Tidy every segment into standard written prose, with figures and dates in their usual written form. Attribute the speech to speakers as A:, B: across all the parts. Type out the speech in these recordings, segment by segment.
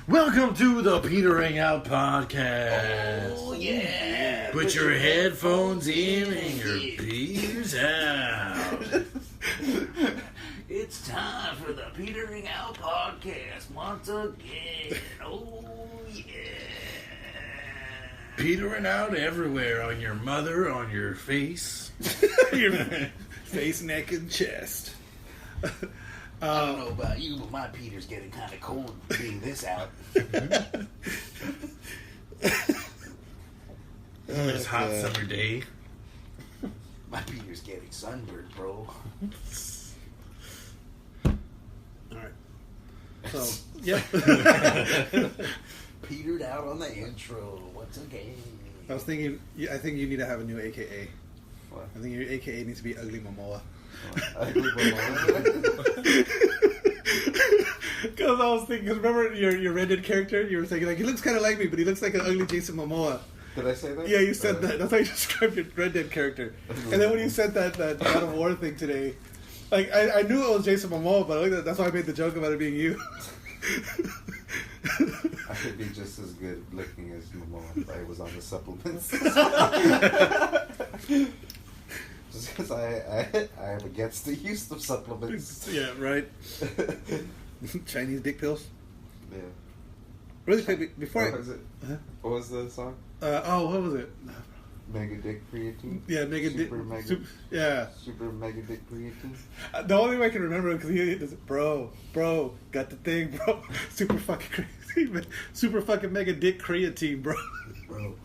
A: Welcome to the Petering Out Podcast.
B: Oh, yeah.
A: Put your headphones in and your peters out.
B: It's time for the Petering Out Podcast once again. Oh, yeah.
A: Petering out everywhere, on your mother, on your face.
C: Your face, neck, and chest.
B: I don't know about you, but my Peter's getting kind of cold being this out.
A: It's hot summer day.
B: My Peter's getting sunburned, bro.
C: Alright. So, yeah.
B: Petered out on the intro once again.
C: I was thinking, I think you need to have a new AKA.
B: What?
C: I think your AKA needs to be Ugly Momoa. Because I was thinking, because remember your Red Dead character? You were saying, like, he looks kind of like me, but he looks like an ugly Jason Momoa.
D: Did I say that?
C: Yeah, you said that. That's how you described your Red Dead character. And then when you said that God of War thing today, like, I knew it was Jason Momoa, but I looked at, that's why I made the joke about it being you.
D: I could be just as good looking as Momoa if I was on the supplements. Just because I am against the use of supplements.
C: Yeah, right. Chinese dick pills.
D: Yeah.
C: Really quick, before
D: What was it?
C: Huh?
D: What was the song?
C: What was it?
D: Mega Dick Creatine?
C: Yeah, Mega Dick. Yeah.
D: Super Mega Dick Creatine?
C: The only way I can remember it because he does it, bro, got the thing, bro. Super fucking crazy, man. Super fucking Mega Dick Creatine, bro.
D: Bro.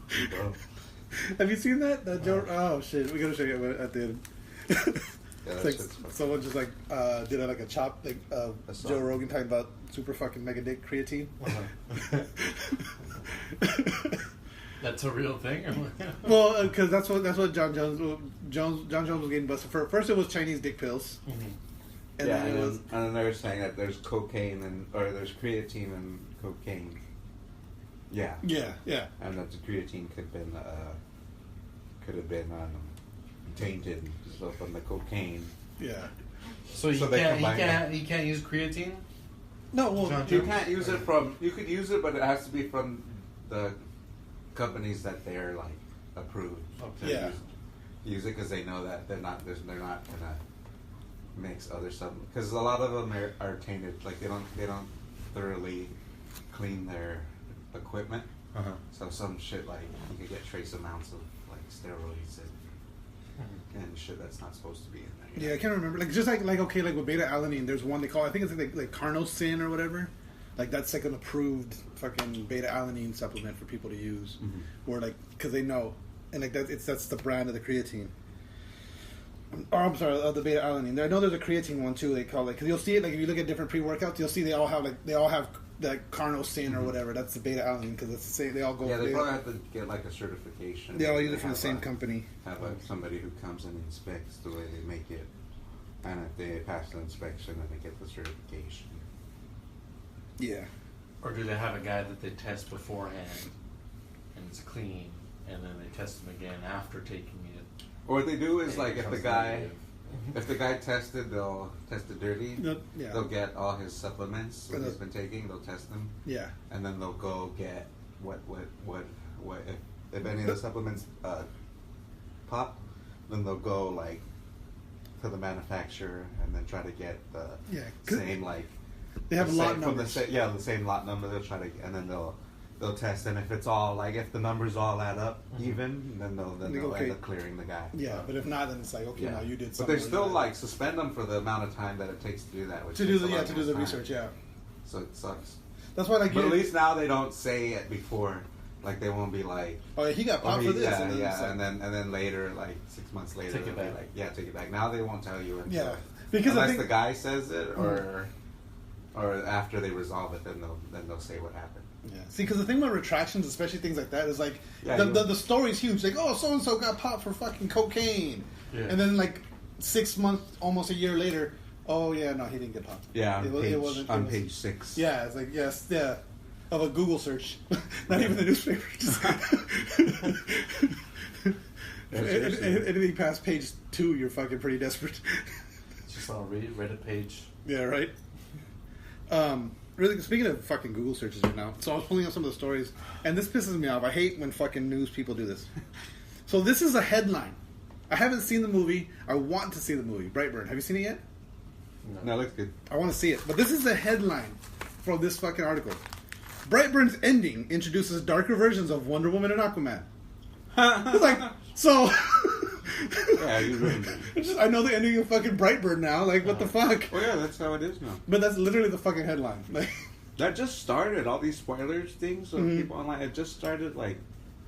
C: Have you seen that? That Joe? Oh shit, we gotta show you at the end.
D: Yeah,
C: It's
D: that
C: like
D: shit's fun.
C: someone just like did like a chop, like
D: A song.
C: Joe Rogan talking about super fucking Mega Dick Creatine.
A: That's a real thing?
C: Well, because that's what John Jones was getting busted for. First, it was Chinese dick pills, and
D: Yeah,
C: then it was
D: and then they were saying that there's cocaine or there's creatine and cocaine. Yeah.
C: yeah.
D: And that the creatine could have been tainted so from the cocaine.
C: Yeah.
A: So
D: So they combine
A: he can't use creatine?
C: No, well,
A: John
D: You
A: Jones?
D: can't use it from. You could use it, but it has to be from the companies that they're like approved to
C: Yeah.
D: use it because they know that they're not gonna mix other stuff because a lot of them are tainted. Like they don't thoroughly clean their equipment.
A: Uh-huh.
D: So some shit like you could get trace amounts of like steroids and shit that's not supposed to be in there.
C: yeah, I can't remember. Like just like okay, like with beta alanine, there's one they call. I think it's like carnosine or whatever. Like that's like an approved fucking beta alanine supplement for people to use, or like because they know, and like that's the brand of the creatine. Or I'm sorry, of the beta alanine. I know there's a creatine one too. They call it because you'll see it like if you look at different pre-workouts, you'll see they all have like carnosine or whatever. That's the beta alanine because it's the same. They all go.
D: Yeah, they probably have to get like a certification.
C: They all use it from the
D: have
C: same company.
D: Have somebody who comes and inspects the way they make it, and if they pass the inspection, then they get the certification.
C: Yeah.
A: Or do they have a guy that they test beforehand and it's clean, and then they test him again after taking it?
D: Or what they do is
A: and
D: like
A: it
D: if the
A: becomes
D: guy,
A: negative?
D: if the guy tested, they'll test it dirty.
C: Yeah.
D: They'll get all his supplements that
C: And
D: he's
C: the-
D: been taking. They'll test them,
C: Yeah.
D: and then they'll go get what if any of the supplements pop, then they'll go like to the manufacturer and then try to get the
C: Yeah, 'cause
D: same like
C: They have
D: the
C: lot
D: same- from
C: numbers.
D: the same lot number. They'll try to and then they'll test, and if it's all like if the numbers all add up even, then they'll
C: Like,
D: end
C: okay.
D: up clearing the guy.
C: Yeah, but if not, then it's like okay, now you did
D: But
C: something.
D: they still like suspend them for the amount of time that it takes to do that. Which
C: to do
D: takes
C: the
D: a lot
C: to do
D: more
C: the
D: time.
C: research. Yeah,
D: So it sucks.
C: that's why like
D: But at least now they don't say it before. Like they won't be like,
C: oh yeah, he got popped for this.
D: yeah,
C: and then
D: yeah,
C: it's like-
D: and then later, like 6 months later,
A: Take it
D: they'll be
A: back.
D: like, yeah, take it back. Now they won't tell you. Until,
C: Yeah, because I
D: unless
C: think-
D: the guy says it, or after they resolve it, then they'll say what happened.
C: Yeah. See, because the thing about retractions, especially things like that, is like
D: Yeah,
C: the story's huge. Like, oh, so and so got popped for fucking cocaine,
A: Yeah.
C: and then like 6 months, almost a year later, oh yeah, no, he didn't get popped.
D: Yeah,
C: it wasn't
D: on
C: it was-
D: page 6.
C: Yeah, it's like yes, yeah, of a Google search, not even the newspaper. Just anything past page 2, you're fucking pretty desperate.
A: Just on a Reddit page.
C: Yeah, right. really, speaking of fucking Google searches right now, so I was pulling up some of the stories, and this pisses me off. I hate when fucking news people do this. So this is a headline. I haven't seen the movie. I want to see the movie. Brightburn. Have you seen it yet?
D: No, it looks good.
C: I want to see it. But this is the headline from this fucking article. Brightburn's ending introduces darker versions of Wonder Woman and Aquaman. It's like, so...
D: Yeah, you ruined it.
C: I know the ending of fucking Brightburn now. Like, what the fuck?
D: Well, yeah, that's how it is now.
C: But that's literally the fucking headline. Like,
D: that just started, all these spoilers things of people online. It just started, like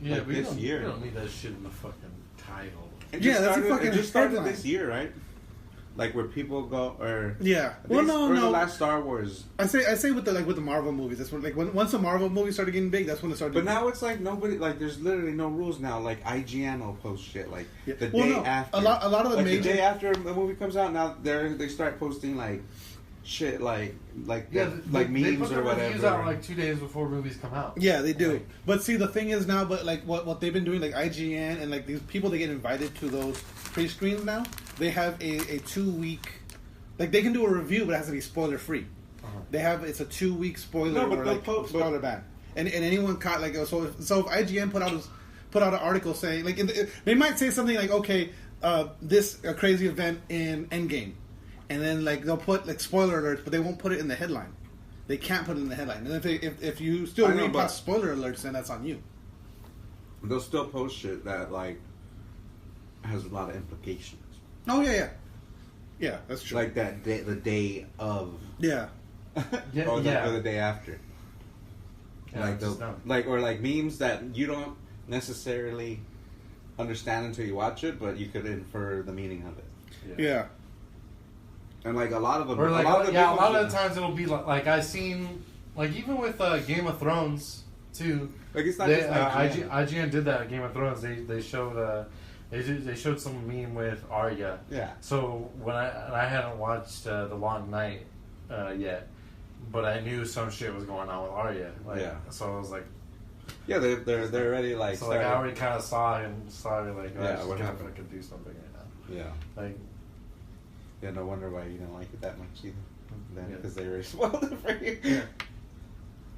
D: this year.
A: We don't need that shit in the fucking title.
D: It
C: Yeah,
D: just
C: that's a
D: started,
C: fucking
D: it just started
C: headline.
D: this year, right? Like where people go, or
C: yeah.
D: I think
C: Well,
D: it's-
C: no,
D: or
C: no.
D: the last Star Wars.
C: I say with the Marvel movies. That's when once the Marvel movies started getting big, that's when it started.
D: But now it's like nobody, like there's literally no rules now. Like IGN will post shit like
C: Yeah.
D: the
C: Well,
D: day
C: no,
D: after.
C: a lot of the
D: like
C: major
D: the day after the movie comes out. Now they start posting like shit like memes
A: they put
D: or
A: the
D: whatever.
A: reviews out like 2 days before movies come out.
C: Yeah, they do.
A: Like-
C: But see, the thing is now, but like what they've been doing, like IGN and like these people that get invited to those pre-screens now, they have a 2-week, like they can do a review, but it has to be spoiler free. They have it's a 2-week spoiler
D: No, but
C: or
D: they'll
C: like spoiler ban, and anyone caught like so if IGN put out an article saying like they might say something like this a crazy event in Endgame, and then like they'll put like spoiler alerts, but they won't put it in the headline. They can't put it in the headline, and if you still
D: I know,
C: read
D: but-
C: past spoiler alerts, then that's on you.
D: They'll still post shit that like has a lot of implications.
C: Oh yeah, that's true.
D: Like that day, the day of,
C: yeah,
A: Yeah,
D: or
A: yeah.
D: the day after.
A: Yeah,
D: Like
A: just
D: they'll-
A: no.
D: or like memes that you don't necessarily understand until you watch it, but you could infer the meaning of it.
C: yeah.
D: And like a lot of them,
A: Or like,
D: a lot of the
A: a lot
D: big
A: of the times it'll be like I seen, like even with Game of Thrones too.
D: like it's not
A: They,
D: just IGN.
A: IGN did that at Game of Thrones. They showed they showed some meme with Arya.
D: Yeah.
A: So when I hadn't watched The Long Night yet, but I knew some shit was going on with Arya. Like,
D: Yeah.
A: So I was like,
D: Yeah, they're already like.
A: so like I
D: starting-
A: already kind of saw him. Sorry, like
D: Yeah,
A: I was
D: what
A: gonna
D: happened?
A: fucking do something right now.
D: Yeah.
A: Like
D: Yeah, no wonder why you didn't like it that much either. Then
A: Yeah.
D: because they already spoiled it for you.
A: Yeah.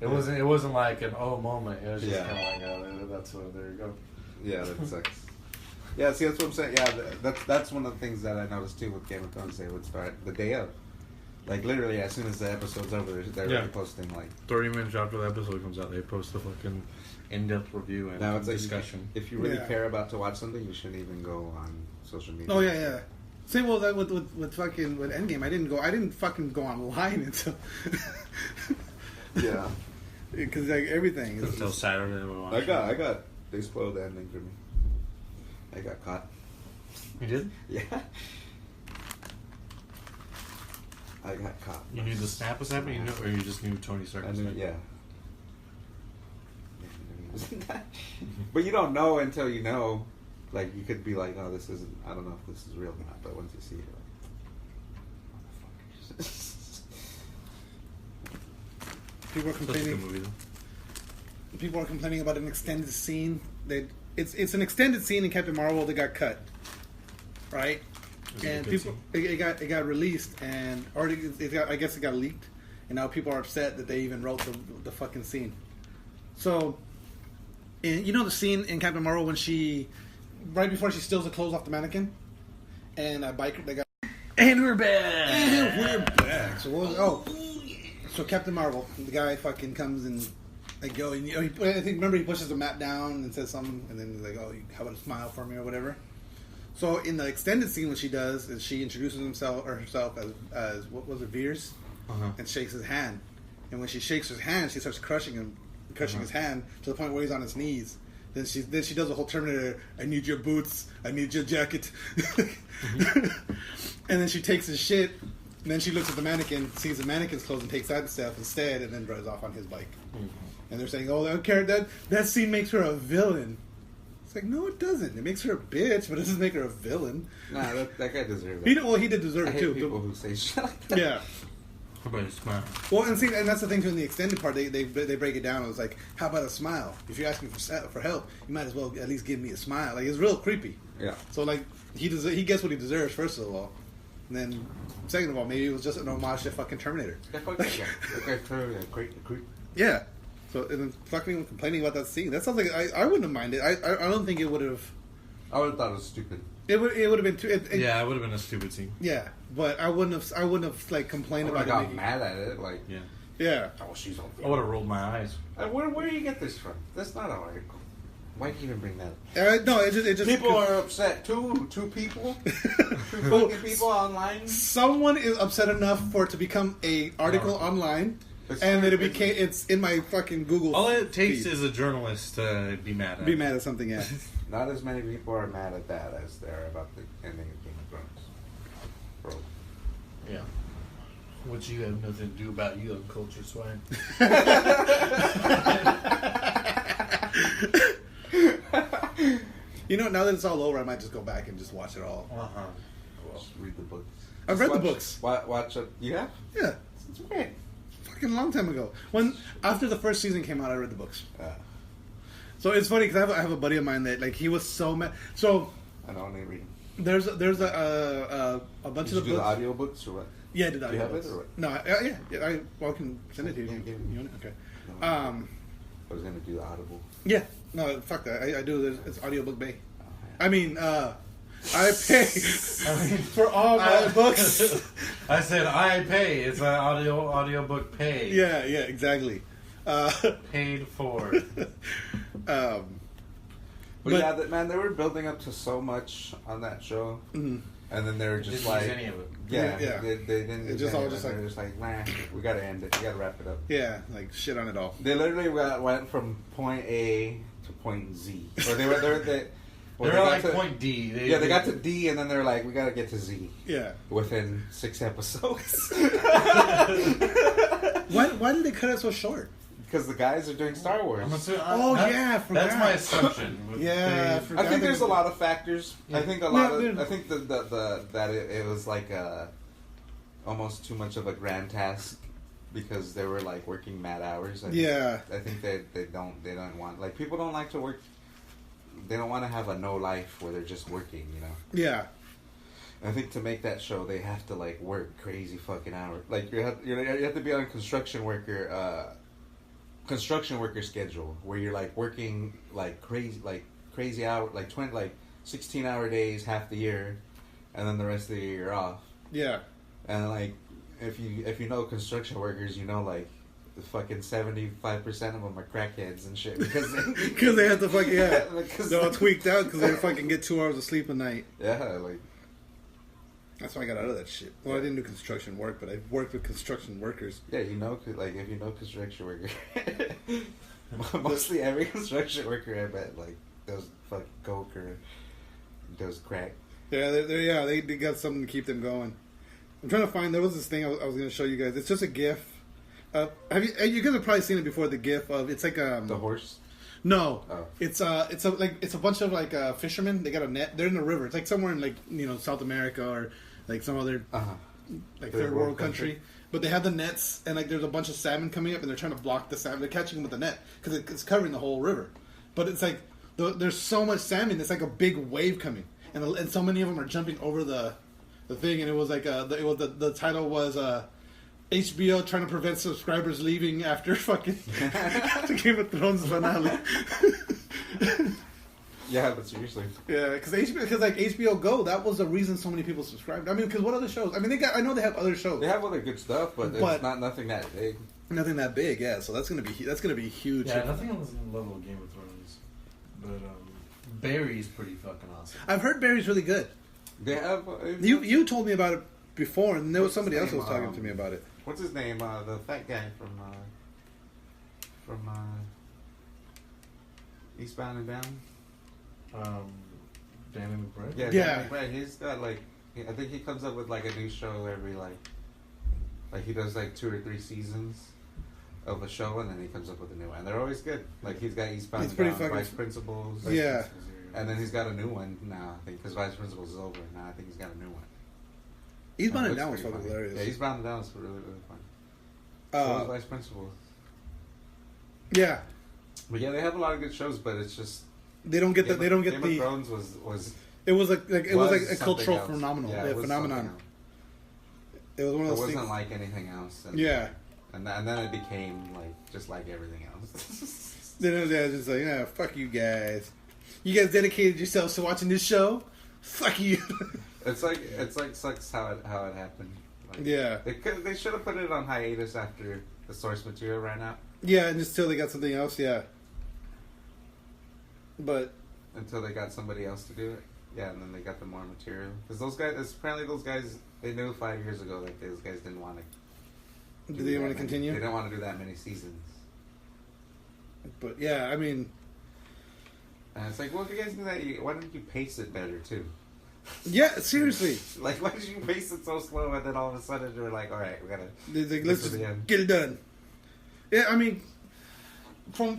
A: It wasn't like an oh moment. It was just
D: Yeah.
A: kind of like that's what there you go.
D: Yeah, that sucks. Yeah, see, that's what I'm saying. Yeah, that's one of the things that I noticed too with Game of Thrones. They would start the day of, like literally as soon as the episode's over, they're
A: Yeah.
D: already posting like.
A: 30 minutes after the episode comes out, they post a fucking in-depth review and
D: Now it's like
A: discussion.
D: if you really
C: Yeah.
D: care about to watch something, you shouldn't even go on social media.
C: Oh yeah. Same that with fucking with Endgame. I didn't fucking go online until
D: Yeah,
C: because like everything is
A: Until
C: just,
A: Saturday, we watched.
D: I got. They spoiled the ending for me. I got caught.
A: You did?
D: Yeah. I got caught.
A: You knew the snap was happening, or you just knew Tony Stark?
D: I
A: was
D: knew,
A: happening?
D: yeah. But you don't know until you know. Like, you could be like, oh, this isn't, I don't know if this is real or not, but once you see it, you're like, motherfuckers.
C: people are
A: Such a good
C: complaining.
A: movie, though.
C: People are complaining about an extended scene. It's an extended scene in Captain Marvel that got cut, right?
A: Is it a
C: And
A: good
C: people it got released and already I guess it got leaked, and now people are upset that they even wrote the fucking scene. So, you know the scene in Captain Marvel when she, right before she steals the clothes off the mannequin, and a biker they got.
A: And we're back!
C: And we're back. So so Captain Marvel, the guy fucking comes and like go and I think remember he pushes the map down and says something and then he's like, oh, how about a smile for me or whatever. So in the extended scene, what she does is she introduces herself as what was it, Veers, and shakes his hand. And when she shakes his hand, she starts crushing his hand to the point where he's on his knees. Then she does the whole Terminator. I need your boots. I need your jacket. And then she takes his shit. And then she looks at the mannequin, sees the mannequin's clothes, and takes that stuff instead, and then drives off on his bike. And they're saying, "Oh, I don't care. That scene makes her a villain." It's like, no, it doesn't. It makes her a bitch, but it doesn't make her a villain.
D: Nah, that guy deserves
C: He
D: it.
C: did, he did deserve
D: I
C: it
D: hate
C: too.
D: people who say shit like that.
C: Yeah.
A: How about a smile?
C: Well, and that's the thing too. In the extended part, they break it down. It was like, how about a smile? If you're asking for help, you might as well at least give me a smile. Like, it's real creepy.
D: Yeah.
C: So like he gets what he deserves first of all. And then, second of all, maybe it was just an homage to fucking Terminator. Yeah. So, and then fucking complaining about that scene. That sounds like I wouldn't have minded. I don't think it would have.
D: I would have thought it was stupid.
C: It would have been too.
A: Yeah, it would have been a stupid scene.
C: Yeah, but I wouldn't have like complained
D: I
C: about it.
D: got mad at it. Like,
C: yeah.
D: Oh, she's on.
A: I would have rolled my eyes.
D: Where do you get this from? That's not an article. Why do you even bring that up?
C: No, it just
D: people are upset too. Two people, fucking people online.
C: Someone is upset enough for it to become a article online, and that it's in my fucking Google.
A: All it takes
C: feed.
A: is a journalist to be mad at.
C: Be mad at something, yeah.
D: Not as many people are mad at that as there are about the ending of Game of Thrones. Bro.
A: Yeah. Which you have nothing to do about, you uncultured swine.
C: You know, now that it's all over, I might just go back and just watch it all.
D: Just read the books.
C: I've read the books.
D: Watch it. You have?
C: Yeah.
D: It's okay.
C: Fucking long time ago. After the first season came out, I read the books. So it's funny because I have a buddy of mine that like he was so mad. So
D: I don't need to read them.
C: there's a bunch
D: Did
C: of
D: you
C: the
D: do
C: books.
D: the audiobooks or what?
C: Yeah, I did
D: Do you have it or what?
C: No, I can send it to you.
D: Yeah, give me.
C: You want it? Okay.
D: No, I was gonna do the audible.
C: Yeah. No, fuck that. I do. It's audiobook bay.
D: Oh,
C: I mean, I pay for all my books.
A: I said I pay. It's an audiobook pay.
C: Yeah, exactly.
A: Paid for.
D: But yeah, man, they were building up to so much on that show, and then they were just
A: Didn't
D: like,
A: use any of it.
C: Yeah.
D: they didn't.
C: It
D: use
C: just
D: any
C: all
D: of it.
C: just
D: They
C: like-
D: were just like, nah, we gotta end it. We gotta wrap it up.
C: Yeah, like shit on it all.
D: They literally went from point A to point Z, or they
A: They were like point D.
D: They got to D, and then they're like, we gotta get to Z.
C: Yeah.
D: Within 6 episodes.
C: Why did they cut it so short?
D: Because the guys are doing Star Wars.
C: I forgot.
A: That's my assumption.
C: Yeah, I forgot.
D: I think there's a lot of factors.
A: Yeah.
D: I think I think that it was like almost too much of a grand task because they were like working mad hours. I think they don't want, like, people don't like to work. They don't want to have a no life where they're just working, you know.
C: Yeah.
D: I think to make that show, they have to like work crazy fucking hours. Like you have to be on a construction worker schedule where you're like working like crazy hour, like 16-hour days half the year, and then the rest of the year you're off.
C: Yeah.
D: And like if you know construction workers, you know, like the fucking 75% of them are crackheads and shit because
C: they have to fucking they're all tweaked out because they fucking get 2 hours of sleep a night.
D: Yeah, like.
C: That's why I got out of that shit. Well, I didn't do construction work, but I worked with construction workers.
D: Yeah, you know, like if you know construction worker, mostly every construction worker I bet like does fucking coke or does crack.
C: Yeah, they got something to keep them going. I'm trying to find. There was this thing I was going to show you guys. It's just a GIF. Have you guys have probably seen it before? The GIF of it's like
D: the horse.
C: No,
D: oh.
C: It's a bunch of like fishermen. They got a net. They're in the river. It's like somewhere in like South America or like some other like third world country. But they have the nets and like there's a bunch of salmon coming up and they're trying to block the salmon. They're catching them with the net because it's covering the whole river. But it's like there's so much salmon. It's like a big wave coming and so many of them are jumping over the thing. And it was like the title was. HBO trying to prevent subscribers leaving after fucking the Game of Thrones finale.
D: Yeah, but seriously.
C: Yeah, because HBO Go, that was the reason so many people subscribed. I mean, because what other shows? I mean, I know they have other shows.
D: They have other good stuff, but it's nothing that big. Nothing that big,
C: yeah. So that's gonna be huge.
A: Yeah, nothing on the level of Game of Thrones, but Barry's pretty fucking awesome.
C: I've heard Barry's really good.
D: They have.
C: You told me about it before, and there was somebody else who was talking to me about it.
D: What's his name? The fat guy from Eastbound and Down.
A: Danny McBride.
D: Yeah, Danny McBride. He's got like, I think he comes up with like a new show every like he does like 2 or 3 seasons of a show, and then he comes up with a new one. And they're always good. Like he's got Eastbound and Down, Vice Principals.
C: Yeah.
D: And then he's got a new one now, I think, because Vice Principals is over. Now I think he's got a new one.
C: Eastbound and Down was fucking hilarious.
D: Yeah, Eastbound and Down was really, really fun. So was Vice Principals.
C: Yeah.
D: But yeah, they have a lot of good shows, but it's just
C: they don't get
D: Game of Thrones was
C: it was like a cultural phenomenon. It was one of
D: It
C: those
D: wasn't
C: things.
D: like anything else. And,
C: Yeah.
D: And then it became like just like everything else.
C: Then it was just like, yeah, fuck you guys. You guys dedicated yourselves to watching this show. Fuck you.
D: It's like sucks how it happened. Like,
C: Yeah.
D: They should have put it on hiatus after the source material ran out.
C: Yeah, and just till they got something else. Yeah. But
D: Until they got somebody else to do it. Yeah, and then they got the more material. Because apparently those guys, they knew 5 years ago that those guys didn't want to.
C: do they want to continue?
D: They didn't want to do that many seasons.
C: But yeah, I mean,
D: And it's like, well, if you guys knew that, why didn't you pace it better too?
C: yeah, seriously.
D: Like, why did you pace it so slow and then all of a sudden you're like, all right, we gotta.
C: Let's just get it done. Yeah, I mean, from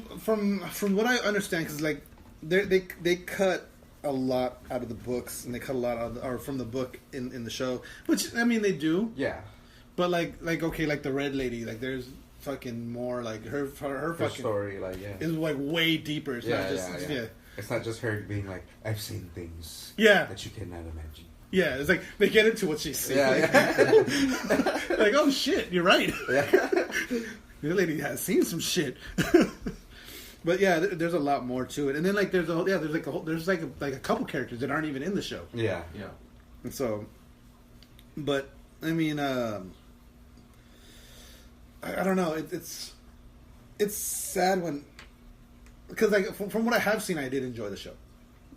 C: what I understand, because like they cut a lot out of the books and they cut a lot out or from the book in the show, which I mean they do.
D: Yeah.
C: But like okay, like the Red Lady, like there's fucking more like her fucking
D: story, like
C: is like way deeper. It's not just yeah.
D: It's not just her being like, I've seen things
C: Yeah.
D: that you cannot imagine.
C: Yeah, it's like they get into what she's saying.
D: Yeah.
C: Like, oh shit, you're right.
D: Yeah.
C: The lady has seen some shit. But yeah, there's a lot more to it. And then like there's like a couple characters that aren't even in the show.
D: Yeah.
A: Yeah.
C: And so, but I mean, I don't know. It's sad when, because like from what I have seen, I did enjoy the show.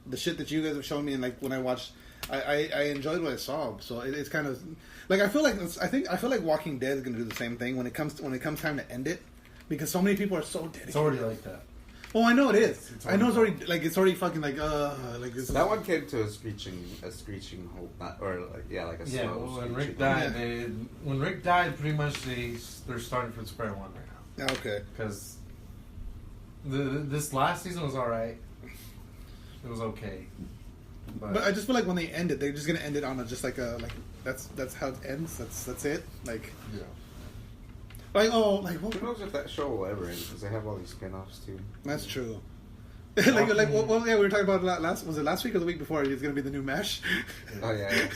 C: The shit that you guys have shown me, and like when I watched, I enjoyed what I saw. So it's kind of like I feel like Walking Dead is going to do the same thing when it comes time to end it, because so many people are so dedicated.
A: It's already like that.
C: Oh, I know it is. I know it's already fucking like this.
D: That one came to a screeching halt, or like a slow.
A: Yeah, well, when Rick
D: screeching
A: died,
C: Yeah.
A: when Rick died, pretty much they're starting from square one right now.
C: Okay.
A: Because this last season was alright. It was okay.
C: But I just feel like when they end it, they're just gonna end it on a just like that's how it ends. That's it. Like
A: Yeah.
C: like what?
D: Who knows if that show will ever end? Because they have all these spin-offs too.
C: That's true. like well, yeah, we were talking about last week or the week before? It's gonna be the new Mesh.
D: Oh yeah.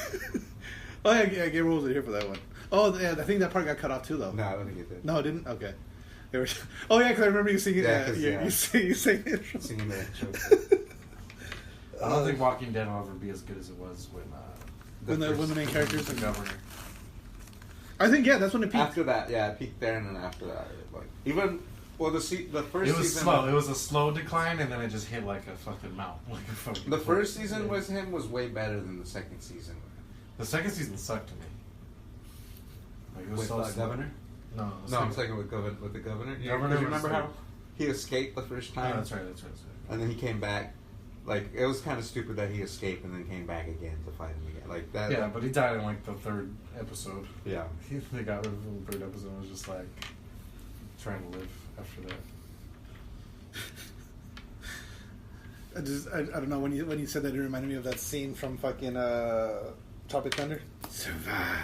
C: Oh yeah, Gabriel wasn't here for that one. Oh yeah, I think that part got cut off too though.
D: No, I don't think it did.
C: No, it didn't. Okay. They were, oh yeah, because I remember you singing.
D: Yeah,
C: You sing it.
D: Singing that show.
A: I don't think Walking Dead will ever be as good as it was when
C: the main characters
A: the
C: and
A: governor.
C: I think that's when it peaked.
D: After that, yeah, it peaked there, and then after that, the first
A: It was
D: season.
A: slow. It was a slow decline, and then it just hit like a fucking mountain. Like a fucking
D: The first season was way better than the second season.
A: The second season sucked to me. Like, it was
D: With
A: so slow.
D: Governor?
A: No,
D: No, I'm talking with the governor.
A: Governor
D: Do you
A: was
D: remember how
A: like-
D: he escaped the first
A: Oh,
D: time?
A: that's right.
D: And then he came back. Like, it was kind of stupid that he escaped and then came back again to fight him again. Like that.
A: Yeah, but he died in like the third episode.
D: Yeah.
A: They got rid of him in the third episode. It was just like trying to live after that.
C: I don't know when you said that, it reminded me of that scene from fucking Tropic Thunder. Survive.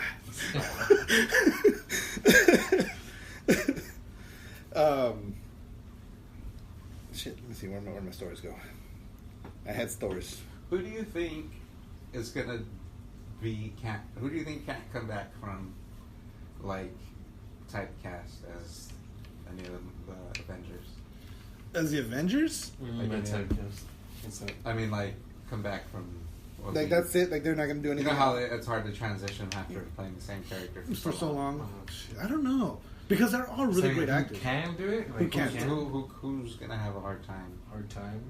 C: Shit. Let me see where my stories go. I had stories.
D: Who do you think is gonna be Who do you think can't come back from, like, typecast as any of the Avengers?
C: As the Avengers?
D: I mean, like, come back from.
C: Like that's it. Like they're not gonna do
D: You
C: anything.
D: know how it's hard to transition after playing the same character
C: for so long.
A: Oh, shit.
C: I don't know, because they're all really
A: Saying
C: great
A: who
C: actors.
A: can do it? Like,
C: Who can?
D: Who's gonna have a hard time?
A: Hard time.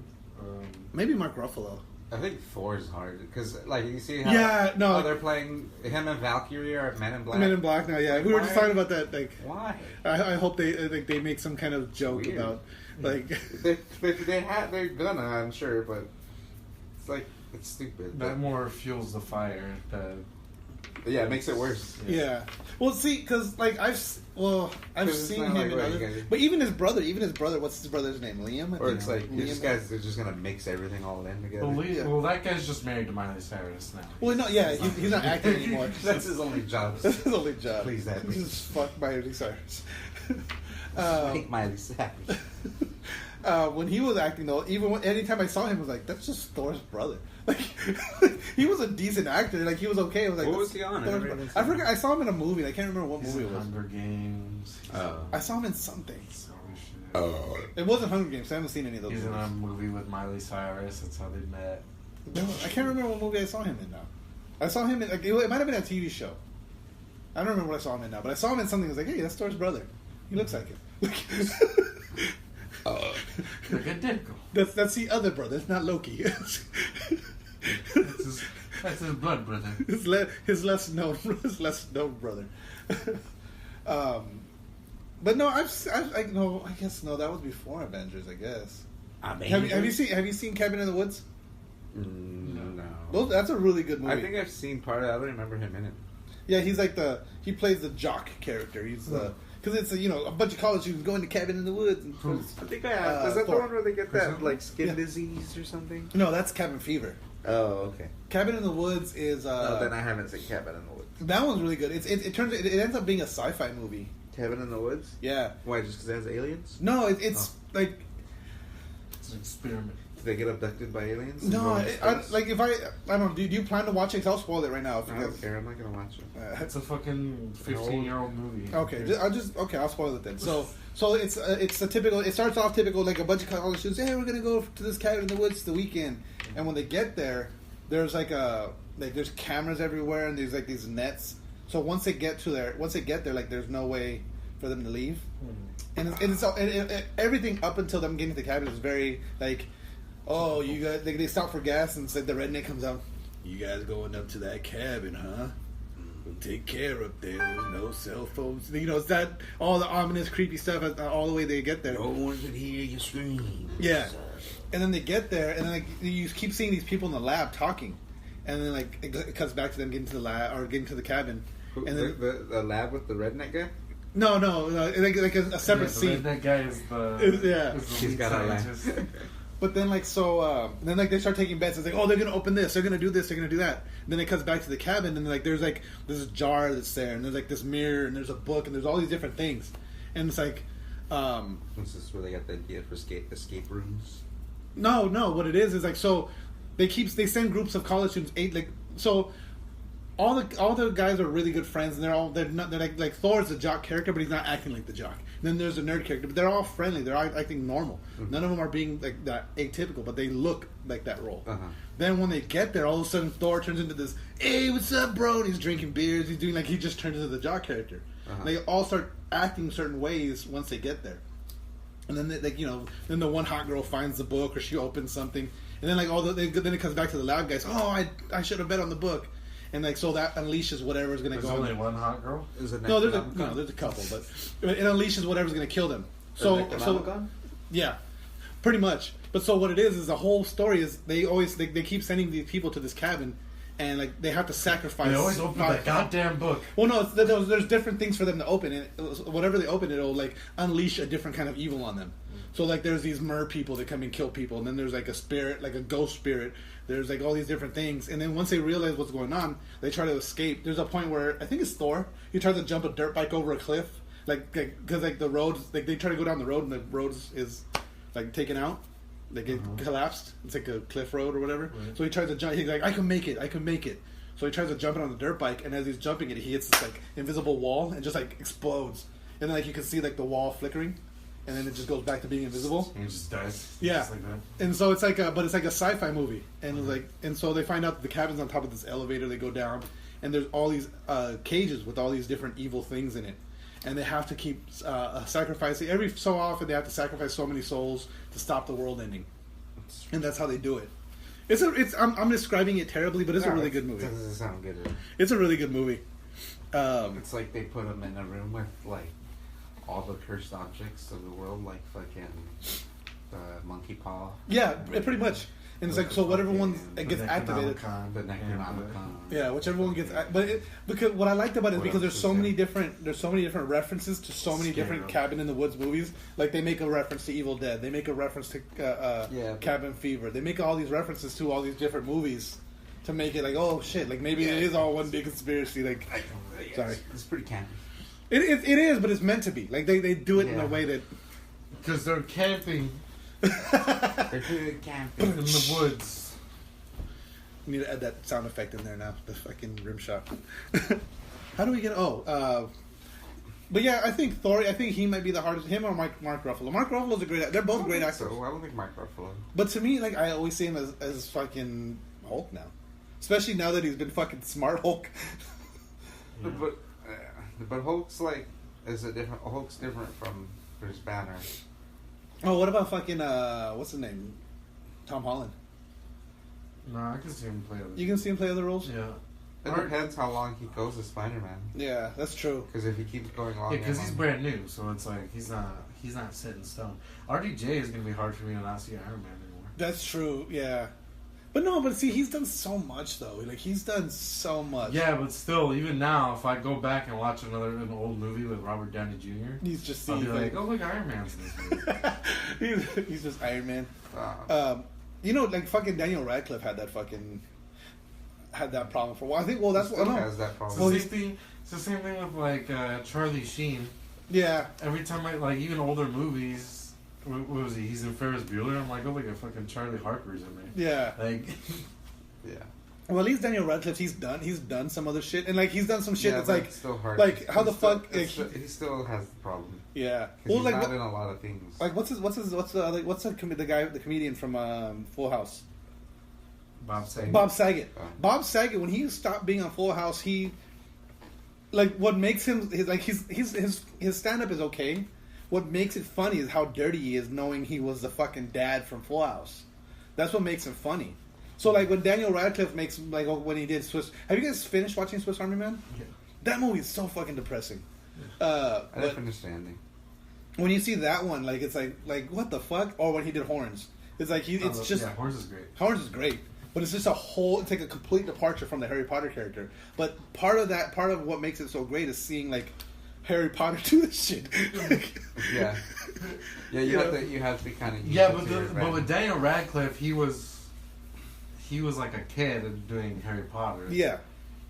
C: Maybe Mark Ruffalo.
D: I think Thor's hard because, like, you see how how they're playing him and Valkyrie are Men in Black.
C: Men in Black now, yeah.
D: Like,
C: We were just
D: why?
C: talking about that. Like,
D: Why?
C: I hope they make some kind of joke
D: Weird.
C: about like.
D: They're gonna, I'm sure, but it's like it's stupid.
A: that more fuels the fire.
D: Yeah, it makes it worse.
C: Yeah. Well, see, because like I've
D: 'Cause it's
C: seen
D: not
C: him
D: like,
C: in
D: what,
C: other,
D: you guys-
C: but even his brother, what's his brother's name? Liam. I
D: Or
C: think.
D: it's like these
C: Liam.
D: guys, they're just gonna mix everything all in together.
A: Well, that guy's just married to Miley Cyrus now.
C: Well, no, yeah, he's not acting anymore.
D: That's his only job.
C: That's his only job.
D: Please, that
C: Just fuck Miley Cyrus.
D: Make Miley Cyrus.
C: when he was acting though, anytime I saw him, I was like, that's just Thor's brother. Like, he was a decent actor. Like, he was okay. I was like,
D: what was he on?
C: I forgot. I saw him in a movie. I can't remember what movie it was.
A: Hunger Games.
C: I saw him in something.
A: So shit.
C: It wasn't Hunger Games. I haven't seen any of those.
A: He's
C: movies.
A: in a movie with Miley Cyrus. That's how they met.
C: No, I can't remember what movie I saw him in now. I saw him in, like, it might have been a TV show. I don't remember what I saw him in now, but I saw him in something. I was like, hey, that's Thor's brother. He looks like him.
A: Look at Deadpool.
C: That's the other brother. It's not Loki.
A: That's his blood brother.
C: His less known brother. But no, I guess no. That was before Avengers. I guess. Have you seen Cabin in the Woods?
D: No.
C: That's a really good movie.
D: I think I've seen part of it. I don't remember him in it.
C: Yeah, he's like he plays the jock character. He's because it's a bunch of college students going to Cabin in the Woods. And
D: I think I have. Is that the one where they get that like skin disease or something?
C: No, that's Cabin Fever.
D: Oh, okay.
C: Cabin in the Woods is.
D: Then I haven't seen Cabin in the Woods.
C: That one's really good. It ends up being a sci-fi movie.
D: Cabin in the Woods?
C: Yeah.
D: Why? Just because it has aliens?
C: No, it's like.
A: It's an experiment.
D: Do they get abducted by aliens?
C: No, if I don't know. Do you plan to watch it? I'll spoil it right now.
D: I don't care. I'm not gonna watch it.
A: It's a fucking 15-year-old movie.
C: Okay, I'll spoil it then. So it's a typical. It starts off typical, like a bunch of college students. Hey, we're gonna go to this cabin in the woods the weekend, and when they get there, there's there's cameras everywhere, and there's like these nets. So once they get there, like there's no way for them to leave, and everything up until them getting to the cabin is very like. Oh, you guys! They stop for gas, and the redneck comes out. You guys going up to that cabin, huh? We'll take care up there. No cell phones. It's that all the ominous, creepy stuff all the way they get there.
B: No one can hear you scream.
C: Yeah, and then they get there, and then you keep seeing these people in the lab talking, and then it cuts back to them getting to the lab or getting to the cabin. And then
D: the lab with the redneck guy.
C: No, like a separate scene.
A: That guy is the
D: He's got a lab.
C: But then, they start taking bets. It's like, oh, they're going to open this. They're going to do this. They're going to do that. And then it cuts back to the cabin, and there's this jar that's there, and there's this mirror, and there's a book, and there's all these different things. And it's like,
D: this is where they got the idea for escape rooms.
C: No. What it is like, so they send groups of college students all the guys are really good friends, and they're like Thor's the jock character, but he's not acting like the jock. And then there's a nerd character, but they're all friendly. They're all acting normal. Mm-hmm. None of them are being like that atypical, but they look like that role. Uh-huh. Then when they get there, all of a sudden Thor turns into this, hey, what's up, bro? And he's drinking beers. He's doing he just turns into the jock character. Uh-huh. They all start acting certain ways once they get there. And then then the one hot girl finds the book, or she opens something, and then then it comes back to the lab guys. Oh, I should have bet on the book. And so that unleashes whatever's going to go on.
A: There's only one hot girl?
C: There's a couple, but it unleashes whatever's going to kill them. So yeah, pretty much. But so what it is the whole story is they keep sending these people to this cabin, and they have to sacrifice.
A: They always open that goddamn book.
C: Well, no, there's different things for them to open, and whatever they open, it'll unleash a different kind of evil on them. So there's these mer people that come and kill people, and then there's a spirit, a ghost spirit. There's all these different things, and then once they realize what's going on, they try to escape. There's a point where I think it's Thor. He tries to jump a dirt bike over a cliff, because the roads, they try to go down the road, and the road is taken out. They get collapsed. It's like a cliff road or whatever. Right. So he tries to jump. He's like, I can make it. So he tries to jump it on the dirt bike, and as he's jumping it, he hits this invisible wall and just explodes. And then you can see the wall flickering. And then it just goes back to being invisible.
A: And it just dies.
C: Yeah.
A: Just like that.
C: And so it's but it's like a sci-fi movie. And and so they find out that the cabin's on top of this elevator. They go down, and there's all these cages with all these different evil things in it. And they have to keep sacrificing. Every so often, they have to sacrifice so many souls to stop the world ending. And that's how they do it. I'm describing it terribly, but it's a really good movie.
D: It doesn't sound good.
C: It's a really good movie.
D: It's like they put them in a room with all the cursed objects of the world, fucking the monkey paw.
C: Yeah, pretty much. And it's so whatever one gets activated.
D: The Necronomicon.
C: Yeah, whichever one gets. Because what I liked about it is because there's so many different references to so many different Cabin in the Woods movies. They make a reference to Evil Dead. They make a reference to Cabin Fever. They make all these references to all these different movies to make it oh shit, maybe it is all one big conspiracy. Sorry,
D: it's pretty campy.
C: It is, but it's meant to be. They do it in a way that
A: because they're camping
B: They're clearly camping.
A: In the woods.
C: We need to add that sound effect in there now. The fucking rim shot. How do we get? But yeah, I think Thor. I think he might be the hardest. Him or Mark Ruffalo. Mark Ruffalo's a great. They're both great actors.
D: So I don't think Mark Ruffalo.
C: But to me, like I always see him as fucking Hulk now, especially now that he's been fucking smart Hulk.
A: Yeah.
D: But Hulk's like Hulk's different from Bruce Banner.
C: Oh, what about fucking what's his name? Tom Holland.
A: No, I can see him play other.
C: You can see him play other roles.
A: Yeah.
D: It depends how long he goes as Spider-Man.
C: Yeah, that's true.
D: Because if he keeps going long,
A: Yeah, because he's brand new, so it's like he's not set in stone. RDJ is gonna be hard for me to not see Iron Man anymore.
C: That's true. Yeah, but see, he's done so much though. Like he's done so much.
A: Yeah, but still, even now, if I go back and watch an old movie with Robert Downey Jr.,
C: He's just
A: I'll be like, oh look, Iron Man's in this movie.
C: he's just Iron Man.
D: Uh,
C: Like fucking Daniel Radcliffe had that problem for a while. I think. Well, that's
D: he still
C: what
D: has that
A: It's
D: problem.
A: the same thing. It's the same thing with like Charlie Sheen.
C: Yeah,
A: Every time I like even older movies, what was he? He's in Ferris Bueller. I'm like, oh look, at fucking Charlie Harper's in there.
C: yeah.
A: Like,
D: Yeah.
C: Well, at least Daniel Radcliffe, he's done some other shit, and like he's done some shit
D: Yeah,
C: that's
D: but
C: like,
D: it's still hard.
C: like how
D: He's
C: the
D: still-
C: fuck?
D: it's
C: Like,
D: still- he still has the problem.
C: yeah.
D: Because he's
C: like
D: not
C: what-
D: in a lot of things.
C: Like what's the comedian from Full House?
A: Bob Saget.
C: Bob Saget.
D: Oh.
C: Bob Saget. When he stopped being on Full House, he like what makes him his stand up is okay. What makes it funny is how dirty he is, knowing he was the fucking dad from Full House. That's what makes him funny. So like when Daniel Radcliffe makes like when he did Swiss. Have you guys finished watching Swiss Army Man?
A: Yeah.
C: That movie is so fucking depressing.
D: I
C: But
D: didn't finish the ending.
C: when you see that one, like it's like what the fuck? Or when he did Horns, it's like it's just
A: Horse is great.
C: Horns is great, but it's just it's like a complete departure from the Harry Potter character. But part of what makes it so great is seeing like Harry Potter do this shit.
D: Yeah. Yeah, you have to be kind of
A: Yeah, but with Daniel Radcliffe, he was like a kid and doing Harry Potter.
C: Yeah.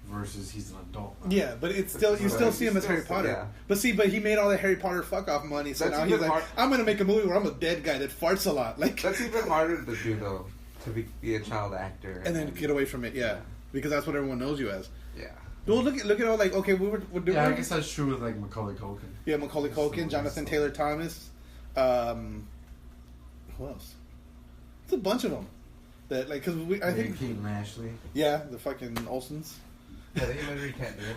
A: Versus he's an adult. Now.
C: Yeah, but it's still you still see him as Harry Potter.
D: Yeah.
C: But he made all the Harry Potter fuck off money, so
D: That's
C: now he's
D: even
C: like,
D: hard-
C: I'm gonna make a movie where I'm a dead guy that farts a lot, like
D: That's even harder to do though, to be a child actor
C: and then get away from it. Yeah, because that's what everyone knows you as.
D: Yeah.
C: Well, look at all like okay, we're doing.
A: Yeah, I guess that's true with like Macaulay Culkin.
C: Yeah, Macaulay Culkin, Jonathan Taylor Thomas. Who else? It's a bunch of them. That like because I think
A: Kate and Ashley.
C: yeah, the fucking Olsons.
D: Yeah, they literally can't do it.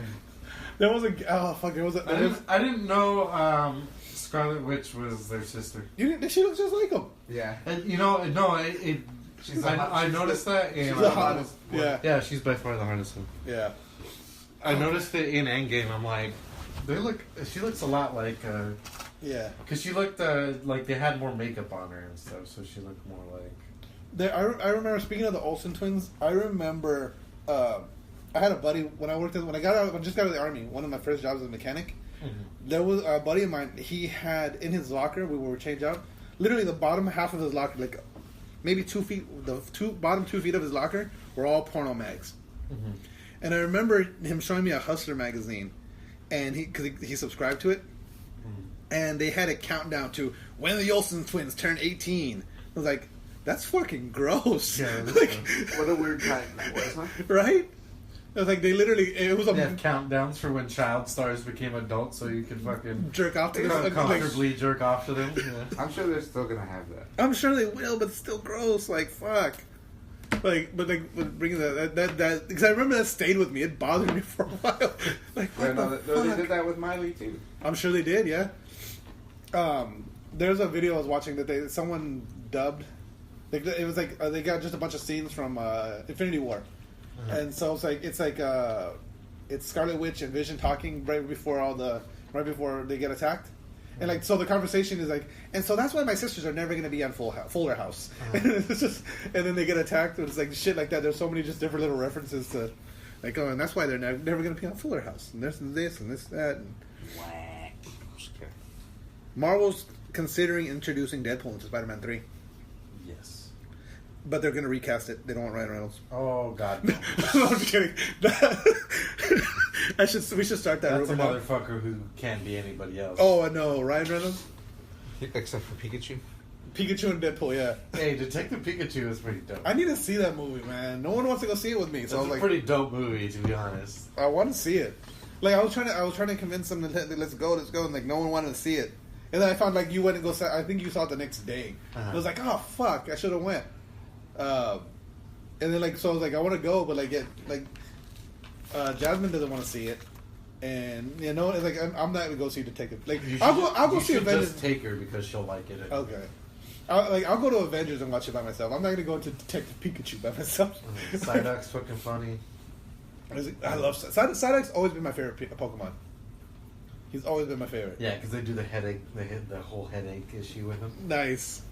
C: There was there was a.
A: I didn't know Scarlet Witch was their sister.
C: She looks just like him.
D: Yeah.
A: And I noticed that in
C: She's the hottest. Yeah,
A: yeah, she's by far the hardest one.
C: yeah.
A: I noticed it in Endgame. I'm like, she looks a lot like,
C: Yeah.
A: because she looked like they had more makeup on her and stuff, so she looked more like.
C: I remember speaking of the Olsen twins. I remember I had a buddy when I just got out of the army. One of my first jobs as a mechanic.
A: Mm-hmm.
C: There was a buddy of mine. He had in his locker. We were change out. Literally, the bottom half of his locker, like maybe 2 feet, bottom 2 feet of his locker were all porno mags.
A: Mm-hmm.
C: And I remember him showing me a Hustler magazine, and because he subscribed to it, and they had a countdown to when the Olsen twins turned 18. I was like, that's fucking gross.
A: Yeah,
C: like,
D: What a weird time that was, huh?
C: right? It was like it was
A: They have countdowns for when child stars became adults, so you could fucking
C: jerk off to this.
A: comfortably jerk off to them. Yeah.
D: I'm sure they're still gonna have that.
C: I'm sure they will, but it's still gross. Like fuck. But bringing that because I remember that stayed with me. It bothered me for a while. Like what the fuck?
D: They did that with Miley too.
C: I'm sure they did. Yeah. There's a video I was watching that someone dubbed. It was like they got just a bunch of scenes from Infinity War, and so it's Scarlet Witch and Vision talking right before they get attacked. And like, so the conversation is like, and so that's why my sisters are never going to be on Fuller House. And it's just, and then they get attacked, and it's like shit like that. There's so many just different little references to, like, oh, and that's why they're never going to be on Fuller House. And there's this and this that. And
B: Whack.
D: Okay.
C: Marvel's considering introducing Deadpool into Spider-Man 3,
A: Yes.
C: but they're going to recast it. They don't want Ryan Reynolds.
A: Oh God.
C: No, I'm just kidding. We should start that.
A: That's a
C: rumor now.
A: motherfucker who can't be anybody else.
C: Oh, I know. Ryan Reynolds.
D: Except for Pikachu.
C: Pikachu and Deadpool, yeah.
A: Hey, Detective Pikachu is pretty dope.
C: I need to see that movie, man. No one wants to go see it with me, so I was
A: It's a
C: like,
A: pretty dope movie, to be honest.
C: I want to see it. Like I was trying to convince them to let's go, and like no one wanted to see it. And then I found like you went and go. I think you saw it the next day. I was like, oh fuck, I should have went. And then like so I was like, I want to go, but like Jasmine doesn't want to see it. And you know, it's like I'm not gonna go see Detective. Like I'll go see Avengers.
A: Just take her because she'll like it.
C: Okay. I'll go to Avengers and watch it by myself. I'm not gonna go to Detective Pikachu by myself.
A: Psyduck's fucking funny.
C: I love Psyduck's always been my favorite Pokemon. He's always been my favorite.
A: Yeah, because they do the headache, the whole headache issue with him.
C: Nice.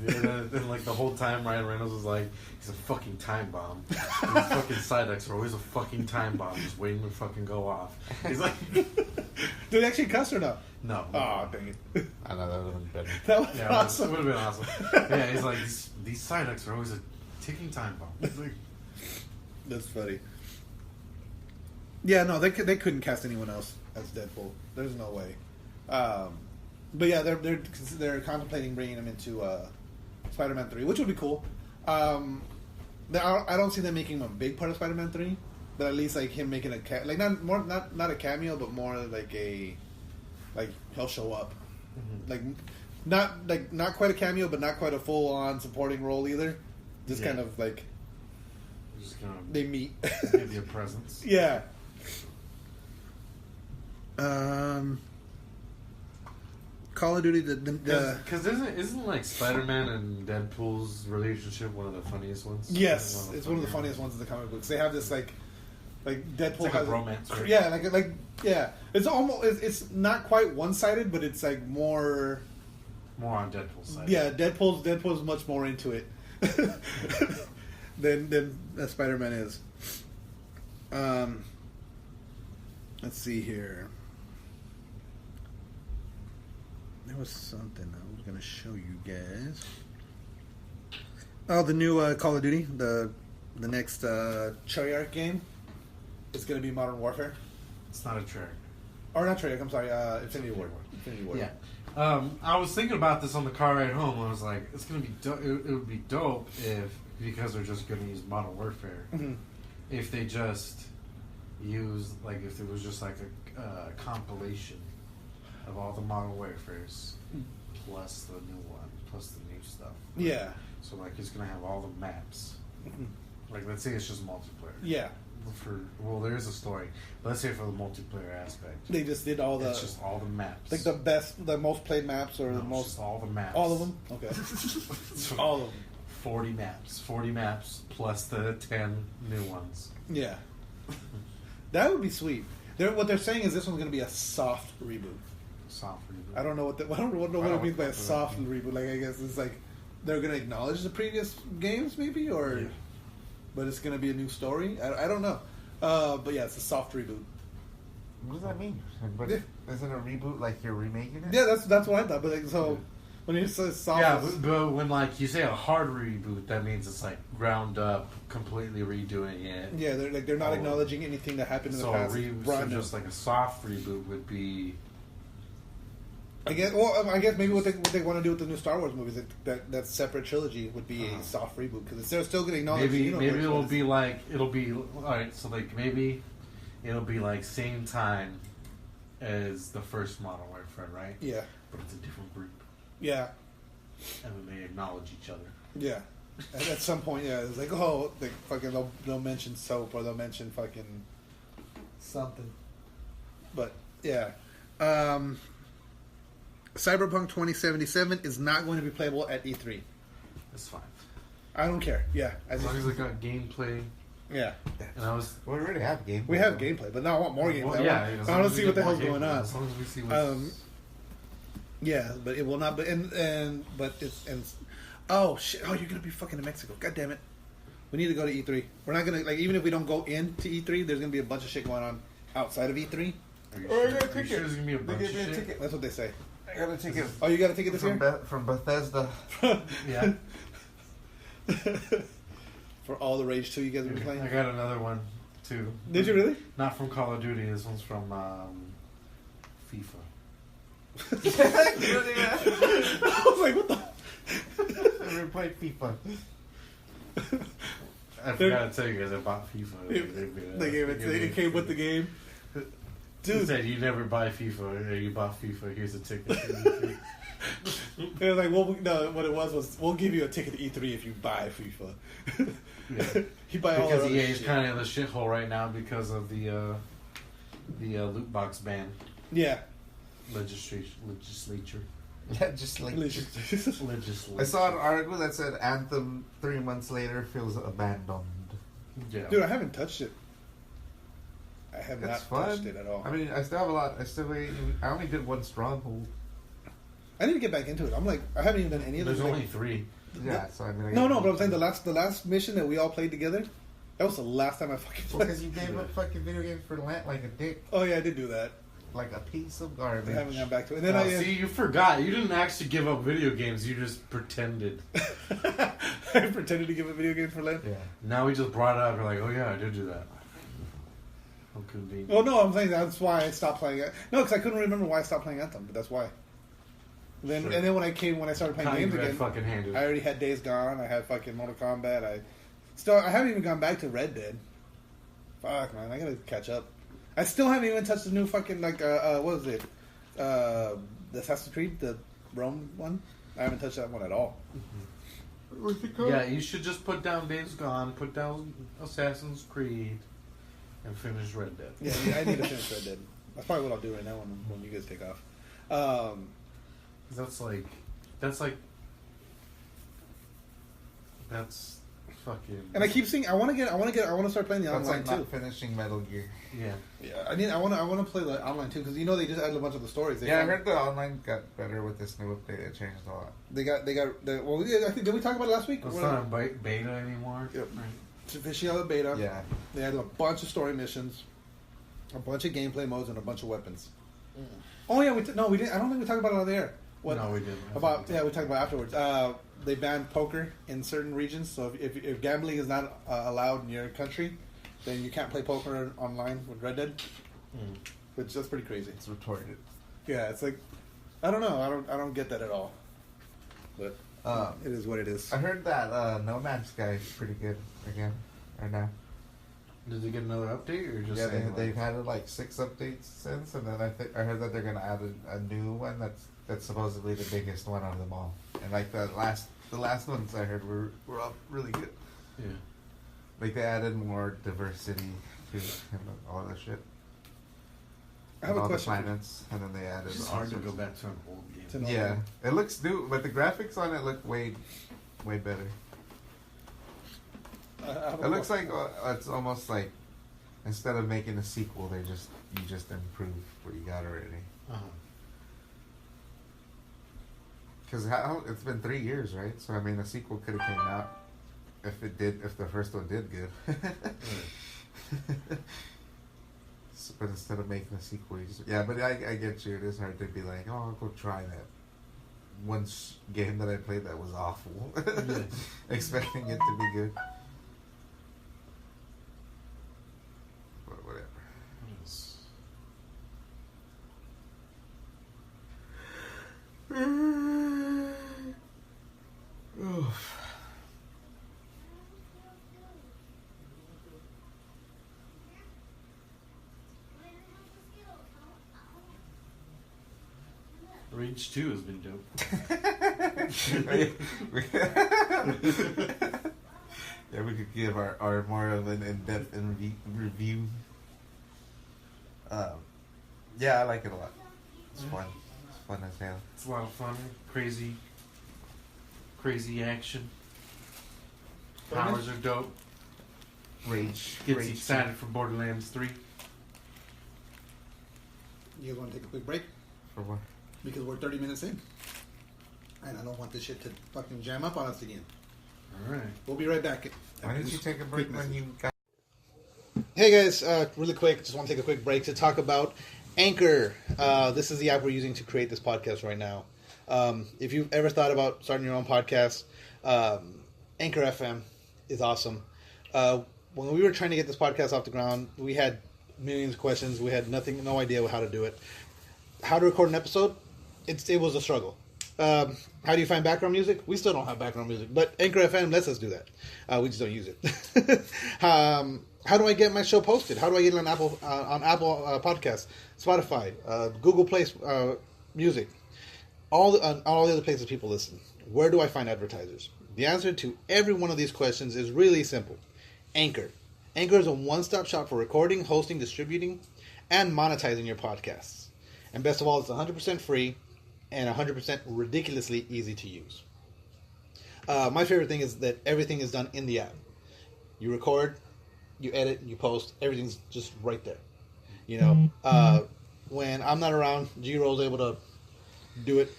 A: And like the whole time, Ryan Reynolds was like, he's a fucking time bomb. These fucking Psyducks are always a fucking time bomb, just waiting to fucking go off. He's like,
C: did they actually cuss or no?
A: No.
C: Oh, dang it.
D: I know that would have been better.
C: That was awesome.
A: It would have been awesome. Yeah, he's like, these Psyducks are always a ticking time bomb. Like,
C: that's funny. Yeah, no, they couldn't cast anyone else as Deadpool. There's no way. But yeah, they're contemplating bringing him into Spider-Man 3, which would be cool. I don't see them making him a big part of Spider-Man 3, but at least like him making not a cameo, but more like he'll show up, not quite a cameo, but not quite a full on supporting role either. Just kind of like
A: just gonna
C: they meet,
A: give you a presence.
C: Yeah. Call of Duty
A: because isn't like Spider-Man and Deadpool's relationship one of the funniest ones?
C: Yes, it's one of the funniest ones in the comic books. They have this like Deadpool
A: like
C: has
A: a romance, right?
C: Yeah, yeah. It's almost it's not quite one-sided, but it's like more
A: on Deadpool's side.
C: Yeah, Deadpool's much more into it than Spider-Man is. Let's see here. There was something I was going to show you guys. Oh, the new Call of Duty, the next Treyarch game. It's going to be Modern Warfare.
A: It's not a Treyarch.
C: Or not Treyarch, I'm sorry, Infinity Ward. Infinity Ward.
A: Yeah. I was thinking about this on the car ride home. I was like, it's going to be it would be dope because they're just going to use Modern Warfare. Mm-hmm. If they just use, like, if there was just like a compilation of all the Modern Warfares plus the new one, plus the new stuff.
C: Yeah.
A: So, like, it's going to have all the maps. Mm-hmm. Like, let's say it's just multiplayer.
C: Yeah.
A: There is a story. But let's say for the multiplayer aspect.
C: They just did all the...
A: It's just all the maps.
C: Like the most played maps or the most...
A: just all the maps.
C: All of them? Okay. All of them.
A: 40 maps. 40 maps plus the 10 new ones.
C: Yeah. That would be sweet. What they're saying is this one's going to be a soft reboot.
A: Soft reboot.
C: I don't know what it means by a soft reboot. Like, I guess it's like they're going to acknowledge the previous games, maybe, or but it's going to be a new story. I don't know. But yeah, it's a soft reboot.
D: What does that mean? But isn't a reboot like you're remaking it?
C: Yeah, that's what I thought. But like, so when you say soft,
A: yeah, but when like you say a hard reboot, that means it's like ground up, completely redoing it.
C: Yeah, they're not acknowledging anything that happened in the past.
A: So just like a soft reboot would be.
C: I guess maybe what they want to do with the new Star Wars movies, that separate trilogy would be a soft reboot because they're still going to acknowledge.
A: Maybe it'll be all right. So like maybe it'll be like same time as the first Modern Warfare, right?
C: Yeah,
A: but it's a different group.
C: Yeah,
A: and then they acknowledge each other.
C: Yeah, and at some point, yeah, it's like they fucking they'll mention soap or they'll mention fucking something. But yeah. Cyberpunk 2077 is not going to be playable at E3.
A: That's fine.
C: I don't care. Yeah,
A: as long as it got gameplay.
C: Yeah.
D: And we already have gameplay.
C: We have gameplay, but now I want more gameplay.
A: Well, yeah,
C: I want to see what the hell's going on.
A: As long as we see what's...
C: yeah, but it will not. But oh shit! Oh, you're gonna be fucking in Mexico. God damn it! We need to go to E3. We're not gonna even if we don't go into E3, there's gonna be a bunch of shit going on outside of E3.
A: Are you sure there's gonna be a bunch of shit?
C: Ticket. That's what they say.
D: I got a ticket.
C: Oh, you got a ticket this year?
D: From Bethesda.
A: Yeah.
C: For all the Rage 2 you guys have been playing?
A: I got another one, too.
C: Did you really?
A: Not from Call of Duty. This one's from FIFA.
C: I was like, what the...
D: never played FIFA.
A: I forgot to tell you guys I bought FIFA.
C: It came with the game.
A: Dude, he said you never buy FIFA, or you bought FIFA. Here's a ticket.
C: It was like, well, no, what it was we'll give you a ticket to E3 if you buy FIFA.
A: Yeah.
C: You buy all
A: because
C: EA
A: EA is kind of the shithole right now because of the loot box ban
C: Yeah.
A: legislature.
D: Yeah, just like
A: Legislature.
D: I saw an article that said Anthem 3 months later feels abandoned.
A: Yeah.
C: Dude, I haven't touched it. I have
D: It's
C: not
D: fun.
C: touched it at all.
D: I mean, I still have a lot. I only did one stronghold.
C: I need to get back into it. I'm like, I haven't even done any of
A: There's
C: those.
A: only 3.
D: Yeah, so I mean.
C: No, but I'm saying the last mission that we all played together. That was the last time I fucking played.
D: Because you gave up fucking video games for Lent like a dick,
C: Oh yeah, I did do that.
D: like a piece of
C: I
D: garbage.
C: haven't gone back to it. And then
A: See, you forgot. You didn't actually give up video games. You just pretended.
C: I pretended to give a video game for Lent.
D: Yeah.
A: Now we just brought it up. We're like, oh yeah, I did do that. How convenient.
C: Well, no, I'm saying that's why I stopped playing it. No, because I couldn't remember why I stopped playing Anthem, but that's why. Then
A: Sure.
C: And then when I started playing
A: How
C: games
A: you red
C: again,
A: fucking handed.
C: I already had Days Gone. I had fucking Mortal Kombat. I haven't even gone back to Red Dead. Fuck man, I gotta catch up. I still haven't even touched the new fucking what was it? The Assassin's Creed, the Rome one. I haven't touched that one at all.
D: What's it called?
A: Yeah, you should just put down Days Gone, put down Assassin's Creed, and finish Red Dead.
C: Yeah, I need to finish Red Dead. That's probably what I'll do right now when you guys take off.
A: That's fucking.
C: And I keep seeing. I want to start playing the
D: That's
C: online
D: like
C: too.
D: not finishing Metal Gear.
A: Yeah.
C: Yeah, I want to play the online too because they just added a bunch of the stories.
D: Yeah, I heard the online got better with this new update. It changed a lot.
C: Well, yeah, I think, did we talk about it last week?
A: It's not a beta anymore.
C: Yep.
A: Right.
C: It's officially out of beta.
D: Yeah.
C: They added a bunch of story missions, a bunch of gameplay modes, and a bunch of weapons. Oh yeah, we didn't. I don't think we talked about it on the air.
A: No, we didn't.
C: We talked about it afterwards. They banned poker in certain regions, so if gambling is not allowed in your country, then you can't play poker online with Red Dead. Which that's pretty crazy.
D: It's retarded.
C: Yeah, it's like I don't know. I don't get that at all. But it is what it is.
D: I heard that No Man's Sky is pretty good again right now.
A: Did they get another update or just?
D: Yeah,
A: saying,
D: they've had like 6 updates since, and then I heard that they're gonna add a new one that's supposedly the biggest one of them all. And like the last ones I heard were all really good.
A: Yeah.
D: Like they added more diversity to and all that shit.
C: I have
D: and
C: a
D: all
C: question.
D: the planets, and then they added.
A: It's
D: all
A: hard to
D: sorts
A: go
D: of-
A: back to an old game.
C: To know
D: Yeah,
C: them.
D: it looks new, but the graphics on it look way better.
C: I have a
D: It looks
C: question.
D: like it's almost like instead of making a sequel, you just improve what you got already.
A: Uh-huh.
D: Because it's been 3 years, right? So I mean, a sequel could have came out if the first one did good. But instead of making a sequel, but I get you. It is hard to be like, oh, I'll go try that one game that I played that was awful, expecting it to be good. But whatever. Oof.
A: Rage 2 has been dope.
D: Yeah, we could give our more of an in-depth review. Yeah, I like it a lot. It's fun. It's fun as hell.
A: It's a lot of fun. Crazy action. Powers are dope.
D: Rage.
A: Gets
D: Rage
A: you excited for Borderlands 3.
C: You guys want to take a quick break?
D: For what?
C: Because we're 30 minutes in. And I don't want this shit to fucking jam up on us again.
A: Alright.
C: We'll be right back.
D: Why didn't you take a break when you got...
C: Hey guys, really quick, just want to take a quick break to talk about Anchor. This is the app we're using to create this podcast right now. If you've ever thought about starting your own podcast, Anchor FM is awesome. When we were trying to get this podcast off the ground, we had millions of questions. We had no idea how to do it. How to record an episode, it was a struggle. How do you find background music? We still don't have background music, but Anchor FM lets us do that. We just don't use it. How do I get my show posted? How do I get it on Apple Podcasts, Spotify, Google Play Music, all the other places people listen? Where do I find advertisers? The answer to every one of these questions is really simple. Anchor. Anchor is a one-stop shop for recording, hosting, distributing, and monetizing your podcasts. And best of all, it's 100% free and 100% ridiculously easy to use. My favorite thing is that everything is done in the app. You record, you edit, you post, everything's just right there. You know, when I'm not around, G-Roll's able to do it.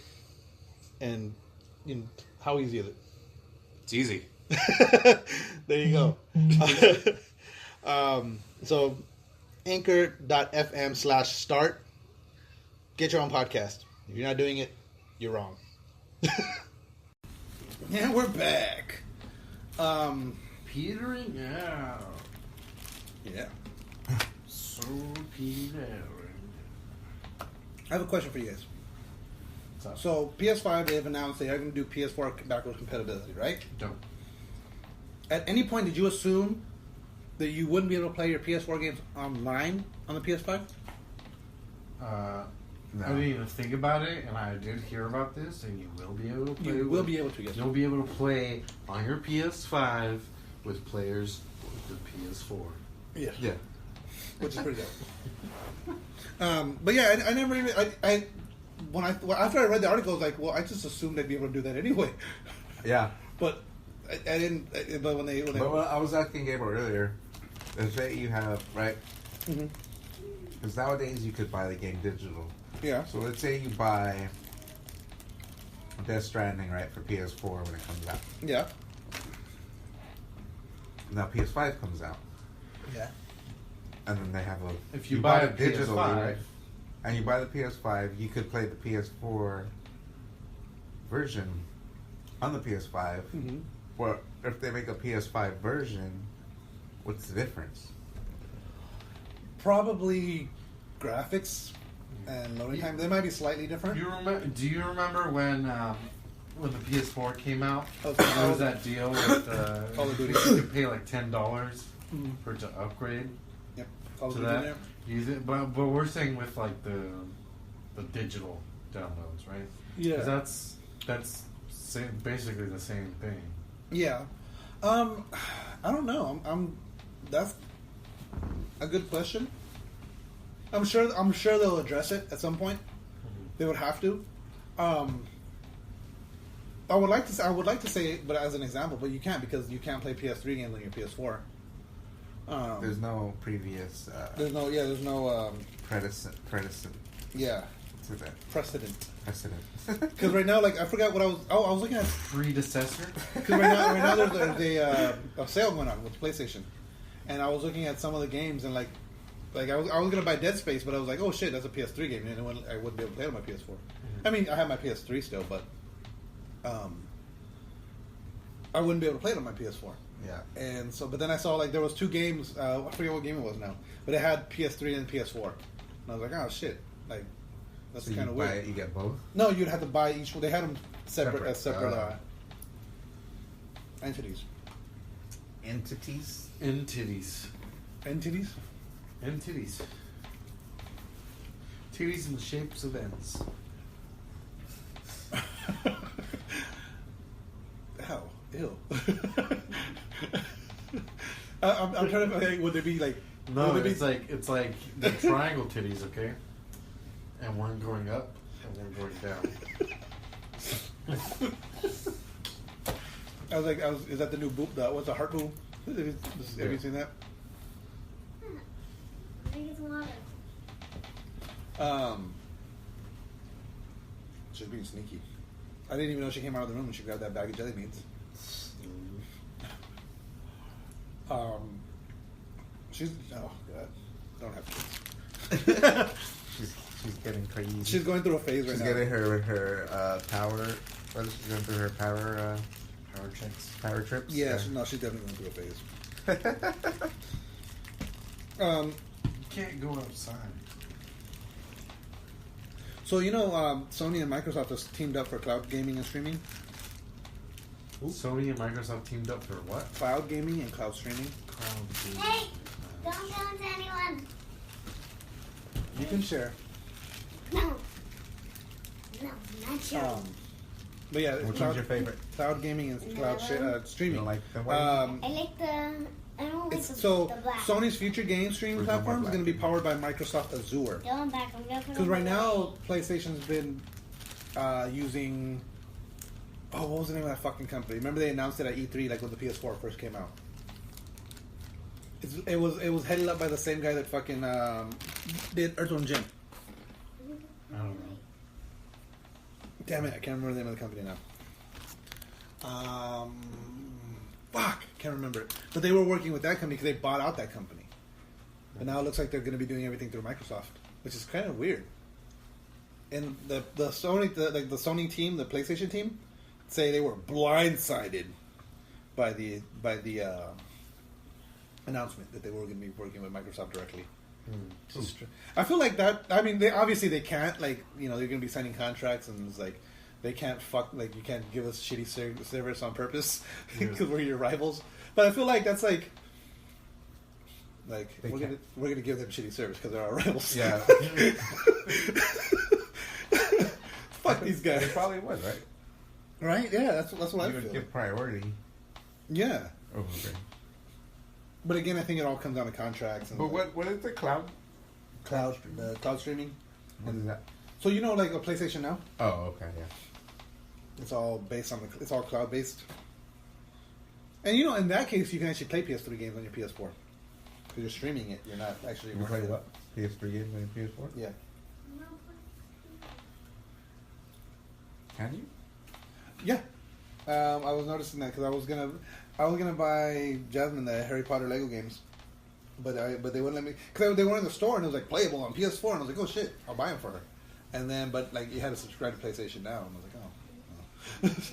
C: And how easy is it?
A: It's easy.
C: There you go. So, anchor.fm/start. Get your own podcast. If you're not doing it, you're wrong. Yeah, we're back.
A: Petering out.
C: Yeah.
A: So petering.
C: I have a question for you guys.
A: What's up?
C: So, PS5, they've announced they are going to do PS4 backwards compatibility, right?
A: Don't.
C: At any point, did you assume that you wouldn't be able to play your PS4 games online on the PS5?
A: I didn't even think about it, and I did hear about this, and you will be able to play.
C: You will be able to, yes.
A: You'll be able to play on your PS5 with players with the PS4.
C: Yeah.
D: Yeah.
C: Which is pretty dope. But yeah, I never even... after I read the article, I was like, well, I just assumed I'd be able to do that anyway.
D: Yeah.
C: But I didn't... But when
D: I was asking Gabriel earlier, let's say you have, right?
C: Mhm.
D: Because nowadays you could buy the game digital.
C: Yeah.
D: So let's say you buy Death Stranding, right, for PS4 when it comes out.
C: Yeah.
D: Now PS5 comes out.
C: Yeah.
D: And then they have a...
A: If you buy a
D: digitally,
A: PS5,
D: right? And you buy the PS5, you could play the PS4 version on the PS5.
C: Mm-hmm.
D: Or if they make a PS5 version, what's the difference?
C: Probably graphics and loading time. They might be slightly different.
A: Do you remember when the PS4 came out?
C: Oh,
A: There was that deal with
C: Call of Duty.
A: you could pay like $10 for it to upgrade
C: Yep. Call of
A: to
C: Duty in
A: that.
C: there.
A: Use it, but we're saying with like the digital downloads, right?
C: Yeah.
A: 'Cause that's basically the same thing.
C: Yeah. I don't know. That's a good question. I'm sure they'll address it at some point. They would have to. I would like to say, but as an example, but you can't because you can't play PS3 games on your PS4.
D: There's no previous...
C: There's no
D: precedent.
C: yeah,
D: What's that?
C: precedent.
D: Precedent.
C: Because right now, like I forgot what I was. Oh, I was looking at.
A: Predecessor.
C: Because right now there's a sale going on with PlayStation, and I was looking at some of the games and like I was gonna buy Dead Space, but I was like, oh shit, that's a PS3 game, and I wouldn't be able to play it on my PS4. I mean, I have my PS3 still, but I wouldn't be able to play it on my PS4.
D: Yeah.
C: And so, but then I saw like there was two games. I forget what game it was now, but it had PS3 and PS4, and I was like, oh shit, like that's
D: So
C: kind
D: you
C: of
D: buy
C: weird.
D: it, you get both?
C: No, you'd have to buy each one. They had them separate as separate entities.
D: Entities?
A: Entities.
C: Entities?
A: Titties in the shapes of ends.
C: Ow. Ew. I'm trying to think, would they be like...
A: No,
C: would they
A: it's like the triangle titties, okay? And one going up and one going down.
C: is that the new boob? What's the heart boob? Have you seen that?
E: I think it's water.
C: She's being sneaky. I didn't even know she came out of the room when she grabbed that bag of jelly beans. She's oh god, don't have kids.
D: She's getting crazy.
C: She's going through a phase right
D: She's
C: now.
D: getting her power. What is she going through her power?
A: Power trips.
D: Power trips.
C: Yeah, she's definitely going through a phase.
A: You can't go outside.
C: So Sony and Microsoft has teamed up for cloud gaming and streaming.
A: Sony and Microsoft teamed up for what?
C: Cloud gaming and cloud streaming.
A: Cloud gaming.
E: Hey, don't tell it to anyone.
C: You can share.
E: No, not sure.
C: But yeah,
D: Which one's your favorite?
C: Cloud gaming and cloud
D: You
C: streaming.
D: don't like the
E: I like the. I don't like
C: So
E: the black.
C: Sony's future game streaming
D: Where's the
C: platform is
D: black?
C: going to be powered by Microsoft Azure.
E: Going back, I'm gonna put
C: Because right now, PlayStation's been using. Oh, what was the name of that fucking company? Remember they announced it at E3, like when the PS4 first came out. It was headed up by the same guy that fucking did Earthworm Jim.
A: I don't know.
C: Damn it, I can't remember the name of the company now. Fuck, can't remember it. But they were working with that company because they bought out that company. But now it looks like they're going to be doing everything through Microsoft, which is kind of weird. And the Sony the Sony team, the PlayStation team, say they were blindsided by the announcement that they were going to be working with Microsoft directly. I feel like that. I mean, they can't, like, they're going to be signing contracts, and it's like they can't you can't give us shitty service on purpose because we're your rivals. But I feel like that's like we're gonna give them shitty service because they're our rivals.
D: Yeah.
C: Fuck these guys.
D: They probably would, right?
C: Right? Yeah, that's what I
D: You
C: feel.
D: would give priority.
C: Yeah.
D: Oh, okay.
C: But again, I think it all comes down to contracts. And
D: But what is the cloud?
C: cloud streaming?
D: What is that?
C: So like a PlayStation Now,
D: Oh, okay, yeah.
C: it's all based on it's all cloud based. And in that case, you can actually play PS3 games on your PS4 because you're streaming it. You're not actually.
D: You play what? PS3 games on your PS4?
C: Yeah.
D: Can you?
C: Yeah. I was noticing that because I was gonna buy Jasmine the Harry Potter Lego games, but they wouldn't let me because they were in the store and it was like playable on PS4 and I was like, oh shit, I'll buy them for her. And then but like you had to subscribe to PlayStation Now and I was like,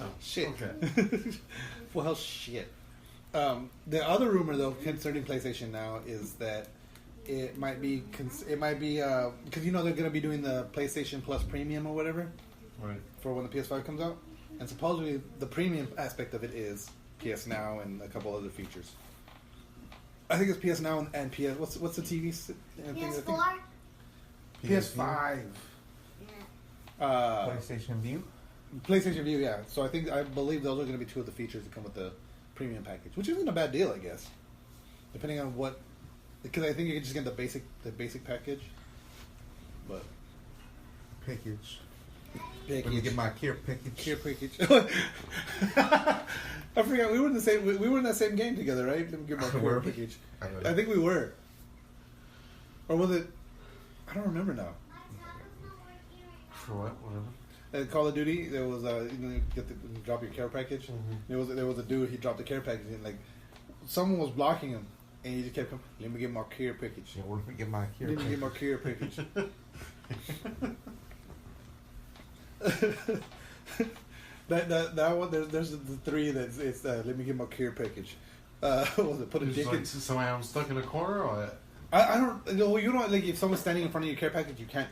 C: oh shit.
A: Okay.
C: Well, shit. The other rumor though concerning PlayStation Now is that it might be because they're going to be doing the PlayStation Plus Premium or whatever.
A: Right.
C: For when the PS5 comes out. And supposedly the premium aspect of it is PS Now and a couple other features. I think it's PS Now and PS... What's the TV?
E: PS4?
C: PS5.
D: PlayStation View?
C: PlayStation View, yeah. So I believe those are going to be two of the features that come with the premium package, which isn't a bad deal, I guess. Depending on what... Because I think you can just get the basic package. But...
D: Package.
C: Package.
D: Let me get my care package.
C: Care package. I forgot we were in the same. We were in that same game together, right? Let me get my care package. I think we were. Or was it? I don't remember now.
A: For what? Whatever.
C: At Call of Duty, there was you drop your care package.
A: Mm-hmm.
C: There was a dude. He dropped the care package and like someone was blocking him, and he just kept coming. Let me get my care package.
D: Yeah, let me get my care
C: Let me get my
D: package.
C: care package. that one there's the three that's it's let me get my care package. What was it? Put a dick in.
A: So I'm stuck in a corner, or
C: I don't. No, you don't like if someone's standing in front of your care package, you can't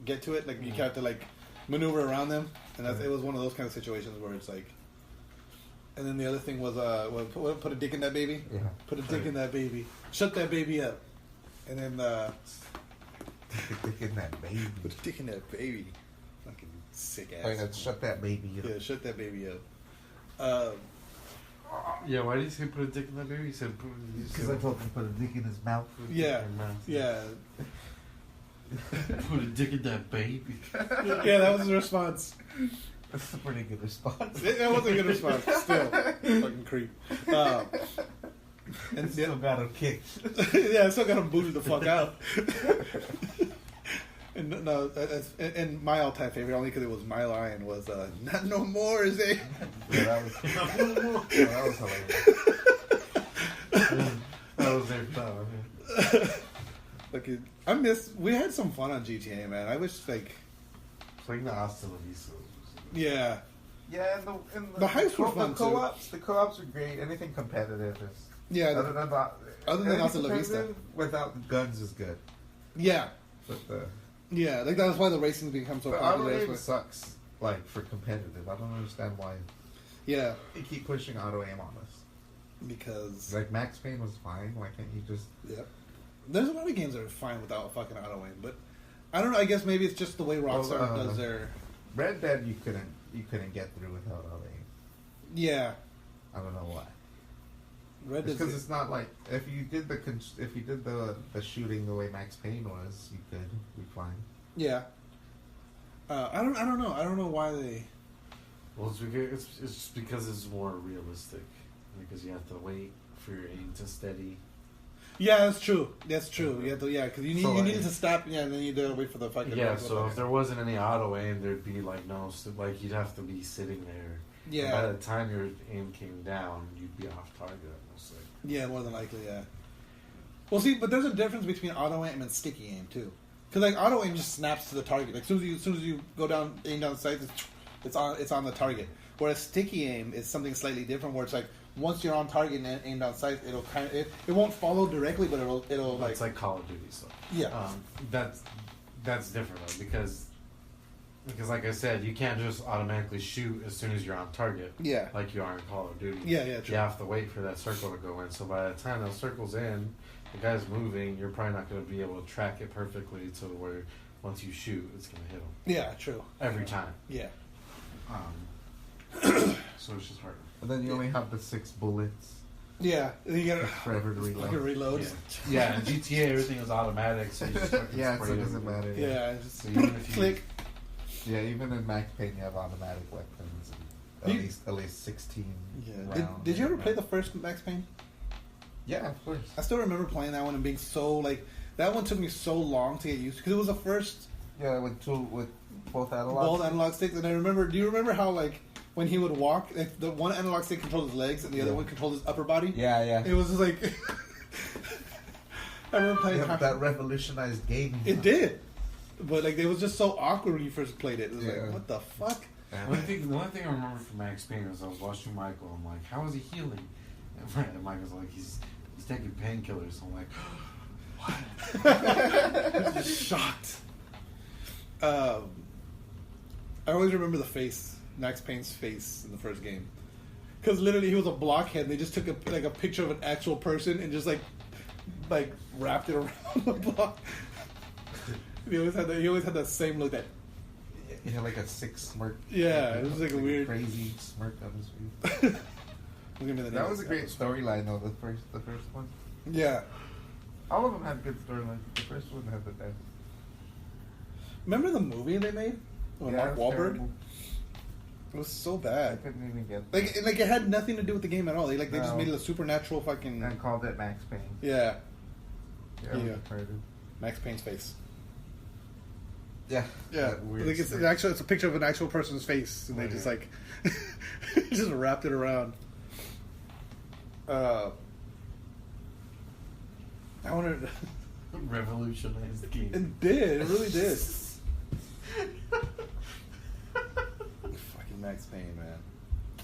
C: get to it. Like you have to like maneuver around them, and it was one of those kind of situations where it's like. And then the other thing was put a dick in that baby.
D: Yeah.
C: Put a dick in that baby. Shut that baby up. And then
D: Put a dick in that baby.
C: put a dick in that baby. Fucking sick ass.
D: Oh, yeah, shut that baby up.
C: Yeah, shut that baby up.
A: yeah. Why did you say put a dick in that baby? You said
D: Because I told him to put a dick in his mouth.
C: Yeah, yeah,
A: Put a dick in that baby.
C: yeah. That was his response.
D: That's a pretty good response.
C: That was a good response. Still, fucking creep.
D: And still got him kicked.
C: Yeah, I still got him booted the fuck out. And no, and my all-time favorite, only because it was my line, was "Not no more," is it?
D: Yeah, that was hilarious.
A: That was their power.
C: Like, we had some fun on GTA, man. I wish, like,
A: Playing the Hasta La Vista.
C: yeah.
D: Yeah, and
C: The heists were fun,
D: the co-ops, the co-ops are great. Anything competitive is
C: Yeah,
D: other than
C: Hasta La
D: anything
C: Vista.
D: competitive without the guns is good.
C: Yeah.
D: But the
C: Yeah, like that's why the racing's become so
F: But
C: popular.
F: auto
C: That's
F: aim
C: why-
F: sucks. Like for competitive, I don't understand why
C: Yeah,
F: they keep pushing auto aim on us.
C: because
F: Like Max Payne was fine. Why can't you just?
C: yeah, there's a lot of games that are fine without fucking auto aim, but I don't know. I guess maybe it's just the way Rockstar
F: Well,
C: does their.
F: Red Dead, you couldn't get through without auto aim.
C: Yeah,
F: I don't know why.
C: Red
F: Because
C: Dead.
F: it's not like if you did the shooting the way Max Payne was, you could be fine.
C: Yeah. I don't know. I don't know why they.
A: Well, it's just because it's more realistic. Because you have to wait for your aim to steady.
C: Yeah, that's true. That's true. You have to, yeah, because you
F: So,
C: needed to stop. Yeah, and then you had to wait for the fucking.
A: Yeah, so if there wasn't any auto aim, there'd be like no, like you'd have to be sitting there.
C: Yeah.
A: And by the time your aim came down, you'd be off target almost. Like.
C: Yeah, more than likely, yeah. Well, see, but there's a difference between auto aim and sticky aim too. Because like auto aim just snaps to the target. Like as soon as you go down, aim down the sight, it's on the target. Whereas sticky aim is something slightly different, where it's like once you're on target and aim down sight, it'll kind of it won't follow directly, but it'll like
A: It's like Call of Duty stuff.
C: Yeah.
A: That's different though because like I said, you can't just automatically shoot as soon as you're on target.
C: Yeah.
A: Like you are in Call of Duty.
C: Yeah, true.
A: You have to wait for that circle to go in. So by the time that circle's in, the guy's moving. You're probably not going to be able to track it perfectly to where once you shoot, it's going to hit him
C: Yeah, true.
A: every time.
C: Yeah.
A: So it's just harder.
F: And then you only have the 6 bullets
C: Yeah, and you gotta
F: forever to reload.
C: fucking reload.
A: Yeah. Yeah, in GTA everything is automatic, so you just fucking
F: Yeah,
A: spray
F: so it
A: it.
F: doesn't matter.
C: Yeah, just
A: So even if you
C: click.
F: Yeah, even in Max Payne, you have automatic weapons. And
C: You-
F: at least 16.
C: Yeah.
F: rounds.
C: Did you ever play the first Max Payne?
F: Yeah, of course.
C: I still remember playing that one and being so like that one took me so long to get used to because it was the first
F: Yeah, with both analogs.
C: both analog sticks, and I remember. Do you remember how like when he would walk, like, the one analog stick controlled his legs and the other one controlled his upper body?
F: Yeah, yeah.
C: It was just like I remember playing
F: Yeah, that revolutionized gaming.
C: It did, but like it was just so awkward when you first played it. It was
F: Yeah.
C: like, what the fuck?
F: Yeah.
A: the one thing I remember from Max Payne was I was watching Michael. I'm like, how is he healing? And Michael's like, he's taking painkillers. I'm like,
C: I was just shocked. I always remember the face, Max Payne's face in the first game, because literally he was a blockhead. And they just took a picture of an actual person and just like wrapped it around the block. He always had that same look. That
F: He had like a 6 smirk.
C: Yeah, it was like a weird
F: crazy smirk on his face. That was a great storyline though. The first one.
C: Yeah.
F: All of them had good storylines. The first one had the best.
C: Remember the movie they made with Mark
F: it was
C: Wahlberg?
F: terrible.
C: It was so
F: I
C: bad.
F: couldn't even get.
C: Like it had nothing to do with the game at all. They just
F: No.
C: made it a supernatural fucking.
F: And called it Max Payne.
C: Yeah.
F: Yeah.
C: Yeah.
F: Heard it.
C: Max Payne's face.
F: Yeah.
C: Yeah,
F: That weird
C: like it's
F: smirk.
C: it's a picture of an actual person's face, and they just
A: yeah.
C: like just wrapped it around. I wanted.
A: revolutionized the game.
C: It did. It really did. Fucking Max Payne, man.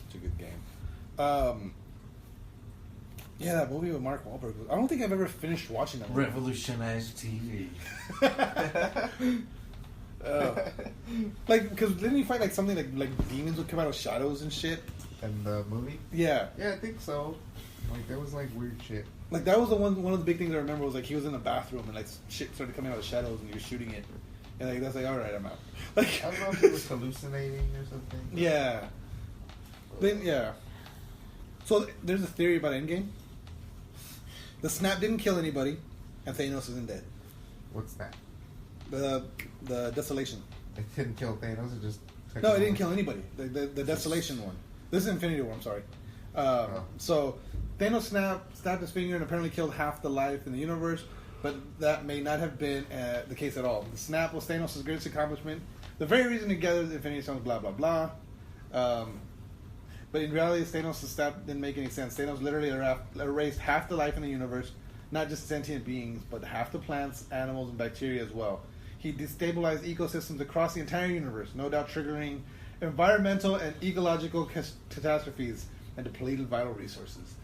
C: It's a good game. Yeah, that movie with Mark Wahlberg. I don't think I've ever finished watching that movie.
A: Revolutionized TV.
C: Like, because didn't you find like something like demons would come out of shadows and shit?
F: And the movie?
C: Yeah.
F: Yeah, I think so. Like there was like weird shit.
C: Like that was the one of the big things I remember was like he was in the bathroom and like shit started coming out of the shadows and he was shooting it, and like that's like all right, I'm out. Like
F: I don't know if he was hallucinating or something.
C: yeah. Then yeah. So there's a theory about Endgame. The snap didn't kill anybody, and Thanos isn't dead.
F: What's that?
C: The desolation.
F: It didn't kill Thanos. It just took
C: No,
F: him
C: it didn't
F: over.
C: kill anybody. The desolation one. This is Infinity War. I'm sorry.
F: Oh.
C: So Thanos snapped his finger and apparently killed half the life in the universe, but that may not have been the case at all. The snap was Thanos' greatest accomplishment. The very reason he gathered the Infinity Stones, blah blah blah. But in reality, Thanos' snap didn't make any sense. Thanos literally erased half the life in the universe, not just sentient beings, but half the plants, animals, and bacteria as well. He destabilized ecosystems across the entire universe, no doubt triggering environmental and ecological catastrophes and depleted vital resources.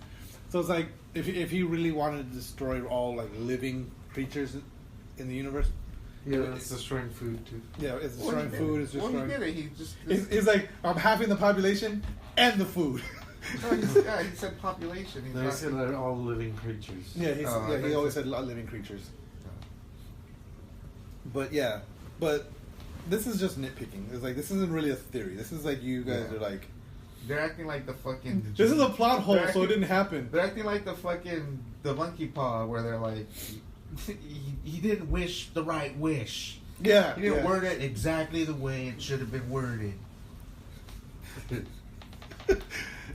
C: So it's like if he really wanted to destroy all like living creatures in the universe,
A: Yeah, it's destroying food too.
C: Yeah, it's destroying food. It's
F: Well,
C: destroying.
F: he did it. He just.
C: It's like I'm halving the population and the food.
F: No, he said population. He's
A: No, he said they're all living creatures.
C: Yeah,
F: Oh,
C: he always said living creatures. But this is just nitpicking. It's like this isn't really a theory. This is like you guys are like.
F: They're acting like the fucking.
C: This is a plot hole, so it didn't happen.
F: They're acting like the monkey paw, where they're like, he didn't wish the right wish.
C: Yeah,
F: He didn't word it exactly the way it should have been worded.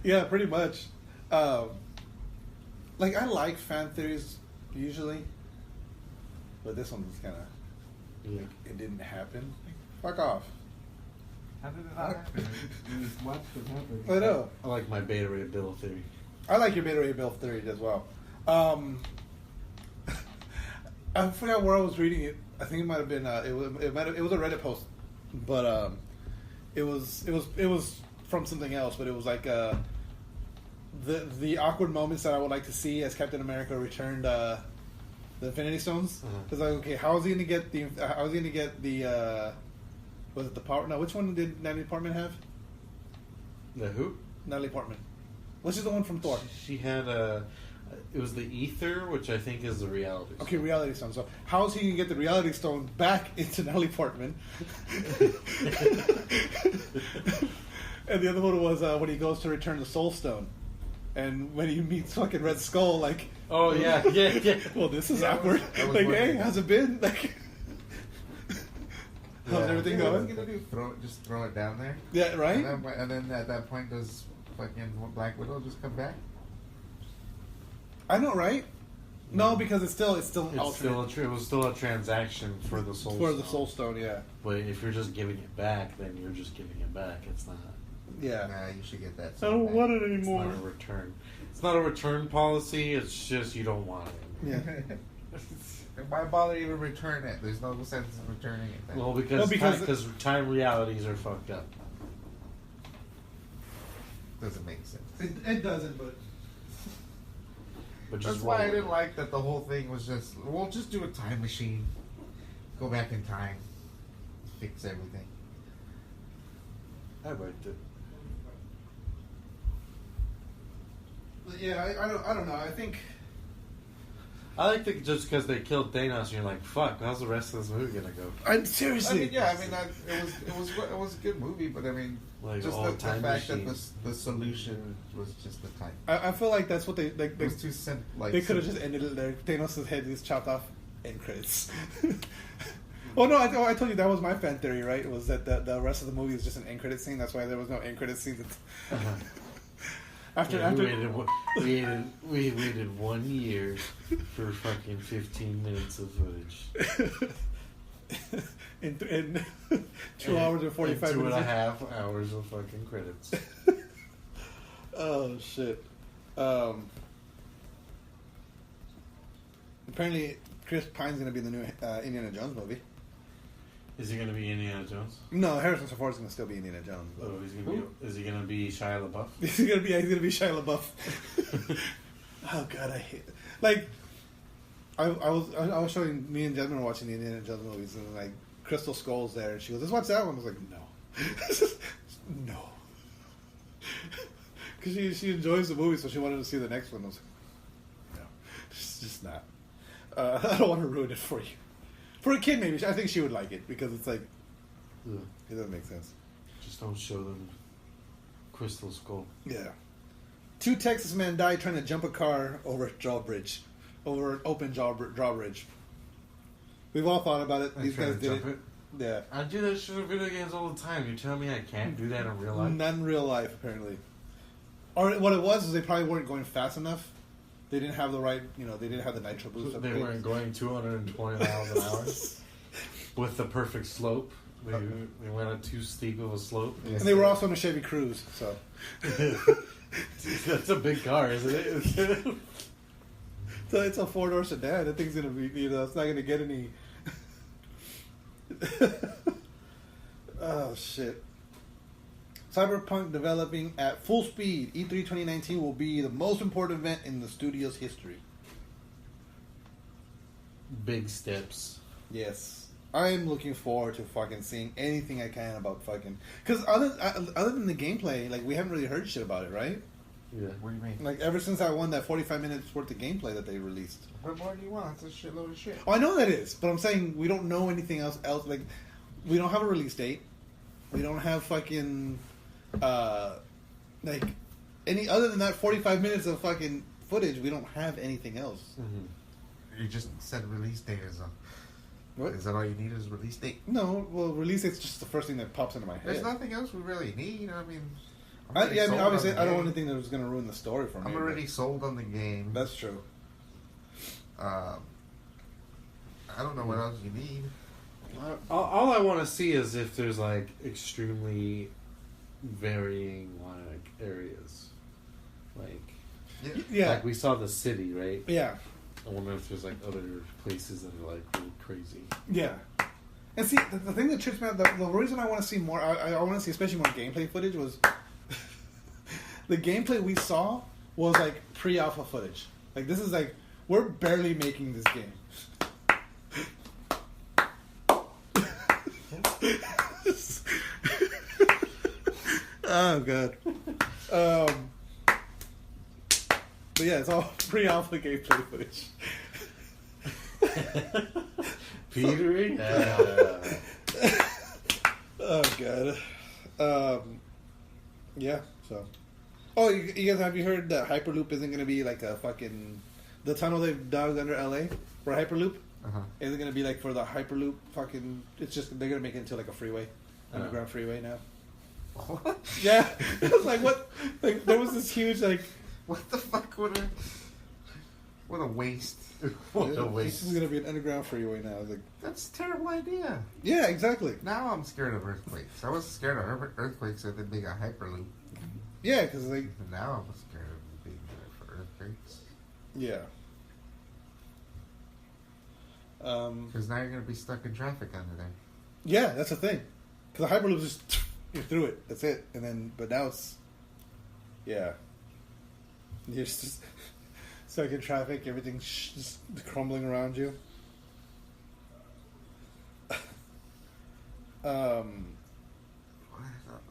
C: Yeah, pretty much. Like I like fan theories usually, but this one was kind of like it didn't happen. Like, fuck off.
A: How did it not happen? You just watched it happen.
C: I know.
A: I like my Beta Ray Bill theory.
C: I like your Beta Ray Bill theory as well. I forgot where I was reading it. I think it might have been it was a Reddit post, but it was from something else. But it was like the awkward moments that I would like to see as Captain America returned the Infinity Stones. It's like, okay, how is he gonna get the was it the power? No, which one did Natalie Portman have?
A: The who?
C: Natalie Portman. Which is the one from Thor?
A: She had it was the ether, which I think is the reality.
C: Okay, reality stone. So how is he gonna get the reality stone back into Natalie Portman? And the other one was when he goes to return the Soul Stone, and when he meets fucking Red Skull, like,
A: Oh yeah.
C: well, this is
F: Yeah,
C: awkward.
F: I was
C: Like,
F: wondering.
C: hey, how's it been? Like, how's everything
F: What was
C: going?
F: he gonna do? Just throw it down there?
C: Yeah, right.
F: And then at that point, does fucking Black Widow just come back?
C: I know, right? No, because it's still
A: It's
C: alternate
A: still it was still a transaction for the soul.
C: for the
A: Stone.
C: Soul Stone. Yeah,
A: But if you're just giving it back, then you're just giving it back. It's not.
C: yeah.
F: Nah, you should get that.
C: I don't
F: back.
C: want it
A: It's
C: anymore.
A: not a return. It's not a return policy. It's just you don't want it.
C: Yeah.
F: Why bother even return it? There's no sense in returning it. Then.
A: Well, because
C: because
A: time realities are fucked up.
F: Doesn't make sense.
C: It doesn't, but
A: But
F: That's
A: just
F: why I
A: roll
F: didn't
A: it.
F: like that the whole thing was just, we'll just do a time machine. Go back in time. Fix everything.
A: I liked it.
C: yeah, I don't know. I think
A: I liked it just because they killed Thanos, and you're like, "Fuck, how's the rest of this movie gonna go?"
C: I'm seriously.
F: It was a good movie, but I mean,
A: Like,
F: just
A: all
F: the
A: time
F: fact
A: machine.
F: that the solution was just the time.
C: I feel like that's what they like.
F: It was too simple. Like,
C: They could have just ended it there. Thanos' head is chopped off. End credits. Oh no! I told you that was my fan theory, right? It was that the rest of the movie is just an end credit scene. That's why there was no end credit scene. After
A: we waited 1 year for fucking 15 minutes of footage.
C: in 2 hours and 45
A: and
C: minutes.
A: 2.5 hours of fucking credits.
C: Oh shit! Apparently, Chris Pine's gonna be in the new Indiana Jones movie.
A: Is he gonna be Indiana Jones?
C: No, Harrison Ford's gonna still be Indiana Jones.
A: Oh, is he gonna be Shia LaBeouf?
C: He's gonna be Shia LaBeouf. Oh god, I hate it. Like I was showing me and Jasmine were watching the Indiana Jones movies, and like Crystal Skull's there, and she goes, "Let's watch that one." I was like, "No, no," because she enjoys the movie, so she wanted to see the next one. I was like, "No, it's just not." I don't want to ruin it for you. For a kid, maybe I think she would like it because it's like
A: Ugh.
C: it doesn't make sense.
A: Just don't show them Crystal Skull.
C: Yeah. 2 Texas men died trying to jump a car over an open drawbridge. We've all thought about it. These guys did it. Yeah.
A: I do that shit in video games all the time. You tell me I can't do that in real life?
C: Not in real life, apparently. Or what it was is they probably weren't going fast enough. They didn't have the right, they didn't have the nitro boost.
A: They
C: upgrade.
A: weren't going 220 miles an hour with the perfect slope. They went on too steep of a slope.
C: And they were also in a Chevy Cruze, so.
A: That's a big car, isn't it?
C: So it's a 4-door sedan. That thing's gonna be, it's not gonna get any. Oh shit! Cyberpunk developing at full speed. E3 2019 will be the most important event in the studio's history.
A: Big steps.
C: Yes. I'm looking forward to fucking seeing anything I can about fucking... Because other than the gameplay, like, we haven't really heard shit about it, right?
A: Yeah.
F: What do you mean?
C: Like, ever since I won that 45 minutes worth of gameplay that they released.
F: What more do you want? That's a shitload of shit.
C: Oh, I know that is, but I'm saying we don't know anything else. Like, we don't have a release date. We don't have fucking, like, any other than that 45 minutes of fucking footage. We don't have anything else.
F: You just said release date is a...
C: What?
F: Is that all you need is release date?
C: No, well, release date's just the first thing that pops into my head.
F: There's nothing else we really need. I mean...
C: Obviously, I don't want anything that was going to ruin the story for me.
F: I'm already sold on the game.
C: That's true.
F: I don't know what else you need.
A: All I want to see is if there's like extremely varying like areas, like
C: Yeah.
A: like we saw the city, right?
C: Yeah.
A: I wonder if there's like other places that are like really crazy.
C: Yeah. And see, the thing that trips me out, the reason I want to see more, I want to see especially more gameplay footage was the gameplay we saw was like pre-alpha footage. Like, this is like, we're barely making this game. Oh, God. But yeah, it's all pre-alpha gameplay footage.
A: Petering?
C: Oh, God. Yeah, so. Oh, you guys, have you heard that Hyperloop isn't going to be like a fucking... The tunnel they've dug under LA for Hyperloop isn't going to be like for the Hyperloop fucking... It's just, they're going to make it into like a freeway. Underground freeway now.
F: What?
C: Yeah. I was like, what? Like, there was this huge, like...
F: What the fuck? What a waste.
C: This is going to be an underground freeway now. I was like...
F: That's a terrible idea.
C: Yeah, exactly.
F: Now I'm scared of earthquakes. I was scared of earthquakes if they make a Hyperloop.
C: Yeah, because like...
F: Now I'm scared of being there for earthquakes.
C: Yeah.
F: Because now you're going to be stuck in traffic under there.
C: Yeah, that's the thing. Because the Hyperloop is just... You're through it. That's it. And then... But now it's... Yeah. You're just... Stuck in traffic. Everything's just crumbling around you.
F: What?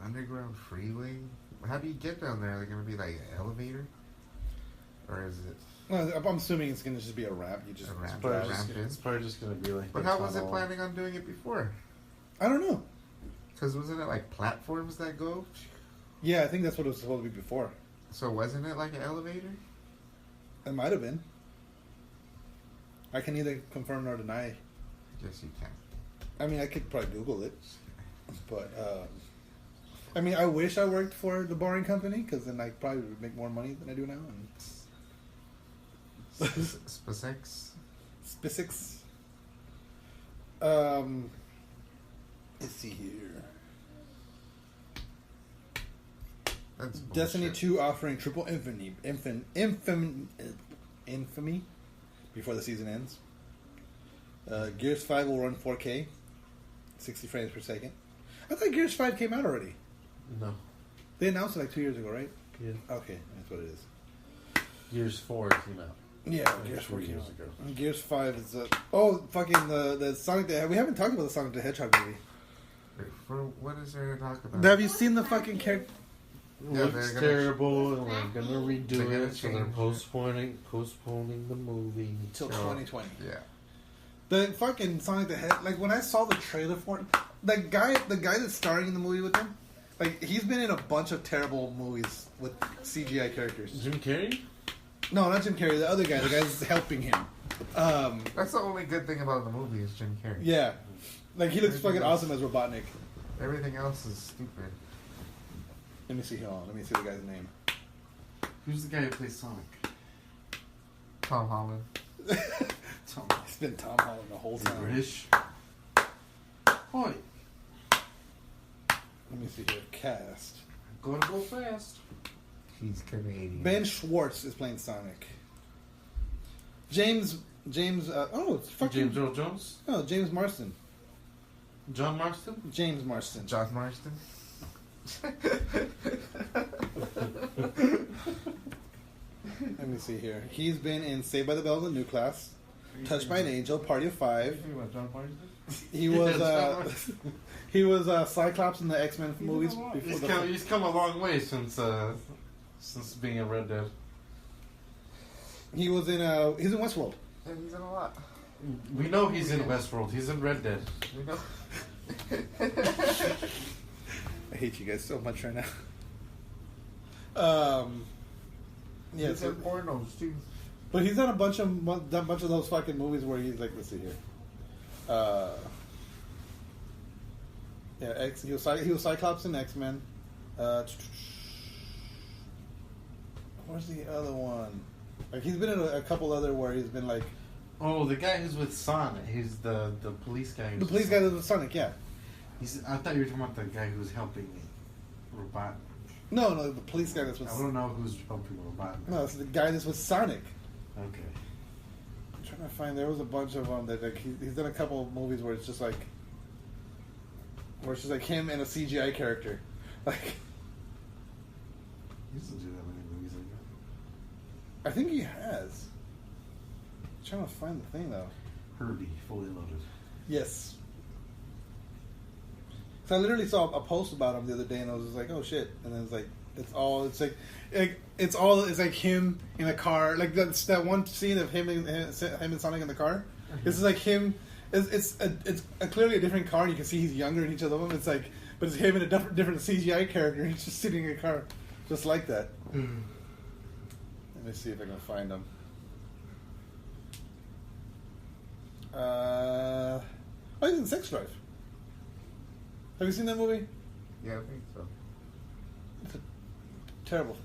F: Underground freeway? How do you get down there? Are they going to be like an elevator? Or is it...
C: Well, I'm assuming it's going to just be a ramp. You just...
F: A ramp.
A: It's probably just going to be like...
F: But how was it planning on doing it before?
C: I don't know.
F: Because wasn't it like platforms that go?
C: Yeah, I think that's what it was supposed to be before.
F: So wasn't it like an elevator?
C: It might have been. I can neither confirm nor deny.
F: Yes, you can.
C: I mean, I could probably Google it. But, I mean, I wish I worked for the Boring Company, because then I probably would make more money than I do now. And
F: SpaceX?
C: SpaceX. Let's see here.
F: That's
C: Destiny
F: bullshit.
C: 2 offering triple infamy before the season ends. Gears 5 will run 4K, 60 frames per second. I thought Gears 5 came out already.
A: No.
C: They announced it like 2 years ago, right?
A: Yeah.
C: Okay, that's what it is.
A: Gears 4 came out.
C: Yeah,
A: Like
C: Gears 4
A: 3
C: came
A: years
C: out.
A: ago.
C: And Gears 5 is fucking the Sonic the... We haven't talked about the Sonic the Hedgehog movie.
F: For what is there to talk about?
C: Have you seen the fucking character?
F: Yeah,
A: Looks
F: they're
A: terrible, and they're gonna redo
F: They're gonna
A: it, so they're
F: change
A: postponing the movie
C: Till 2020.
F: Yeah.
C: The fucking Sonic the Hedgehog... Like, when I saw the trailer for it, the guy that's starring in the movie with him, like, he's been in a bunch of terrible movies with CGI characters.
A: Jim Carrey?
C: No, not Jim Carrey. The other guy. The guy that's helping him.
F: That's the only good thing about the movie is Jim Carrey.
C: Yeah. Like, he looks fucking awesome as Robotnik.
F: Everything else is stupid.
C: Let me see. Hold on. Let me see the guy's name.
A: Who's the guy who plays Sonic?
F: Tom Holland.
C: It's been Tom Holland the whole time.
A: British? Oi,
C: Let me see here. Cast.
A: gotta go fast.
F: He's Canadian.
C: Ben Schwartz is playing Sonic. James. It's fucking.
A: James Earl Jones?
C: No, James Marston.
A: John Marston?
C: James Marston.
F: John Marston.
C: Let me see here. He's been in Saved by the Bell, The New Class, Touched by an Angel, Party of Five.
A: You think about John Marston?
C: He was he was Cyclops in the X-Men movies.
A: He's come a long way since being in Red Dead.
C: He's in Westworld.
F: And he's in a lot.
A: We know he's in Westworld. He's in Red Dead.
F: We know.
C: I hate you guys so much right now. Yeah,
F: He's in pornos too.
C: but he's done a bunch of those fucking movies where he's like, let's see here. He was Cyclops in X-Men. Where's the other one? Like he's been in a couple other where he's been like.
A: Oh, the guy who's with Sonic. He's the police guy.
C: The police guy that's with Sonic, yeah.
A: I thought you were talking about the guy who's helping Robot.
C: No, the police guy that's with.
A: I don't know who's helping Robot.
C: No, it's the guy that's with Sonic.
A: Okay.
C: I'm trying to find. There was a bunch of them that like he's done a couple of movies where it's just like him and a CGI character, like.
A: He doesn't do that many movies like that.
C: I think he has. I'm trying to find the thing though.
A: Herbie, Fully Loaded.
C: Yes. So I literally saw a post about him the other day, and I was just like, "Oh shit!" And then it's like him in a car, like that one scene of him and Sonic in the car. Mm-hmm. This is like him. It's clearly a different car, and you can see he's younger in each of them. It's like, but it's him in a different CGI character. And he's just sitting in a car, just like that.
A: Mm.
C: Let me see if I can find him. Oh, he's in Sex Drive. Have you seen that movie?
F: Yeah, I think so.
C: It's terrible.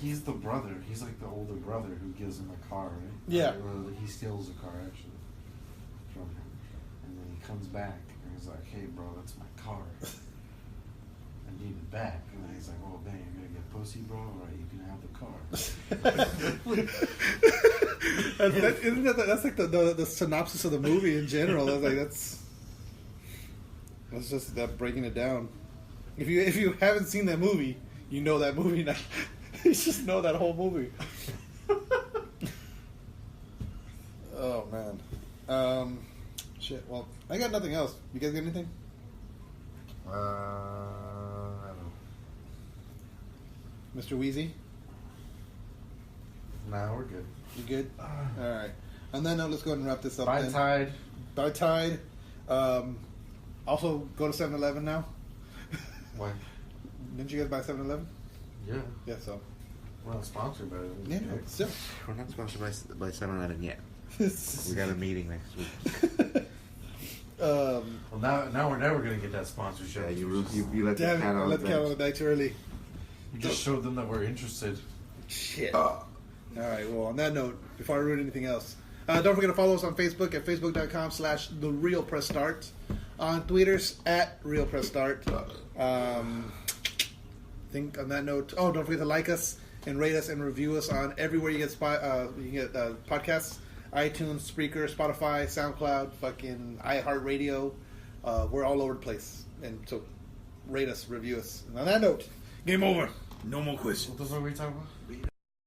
A: He's the brother. He's like the older brother who gives him a car, right?
C: Yeah.
A: Or he steals a car, actually, from him. And then he comes back, and he's like, hey, bro, that's my car. I need it back. And then he's like, oh, dang, you're going to get pussy, bro? All right, you can have the car.
C: That's like the synopsis of the movie in general. I was like, that's just that breaking it down. If you haven't seen that movie, you know that movie now. You just know that whole movie. Oh man, shit. Well, I got nothing else. You guys got anything?
F: I don't know.
C: Mr. Wheezy,
A: Nah, we're good.
C: you good? All right. And then let's go ahead and wrap this up.
A: Bye,
C: then.
A: Tide.
C: Bye, Tide. Also, go to 7-Eleven now.
A: Why?
C: Didn't you guys buy 7-Eleven?
A: Yeah.
C: Yeah, so.
A: We're not sponsored by it.
C: Yeah, no, still.
D: We're not sponsored by 7-Eleven yet. We got a meeting next week.
A: Well, now we're never going to get that sponsorship.
D: Yeah, you let the
C: Damn
D: cat
C: it, I
D: out
C: let
D: of
C: the
D: the
C: cat out
D: bag.
C: of the bag too early.
A: We just showed them that we're interested.
C: Shit. All right, well, on that note, before I ruin anything else, don't forget to follow us on Facebook at facebook.com/TheRealPressStart. On Twitter's at RealPressStart. Think on that note, don't forget to like us and rate us and review us on everywhere you get podcasts. iTunes, Spreaker, Spotify, SoundCloud, fucking iHeartRadio. We're all over the place. And so rate us, review us. And on that note, game over. No more questions.
A: What the fuck are we talking about?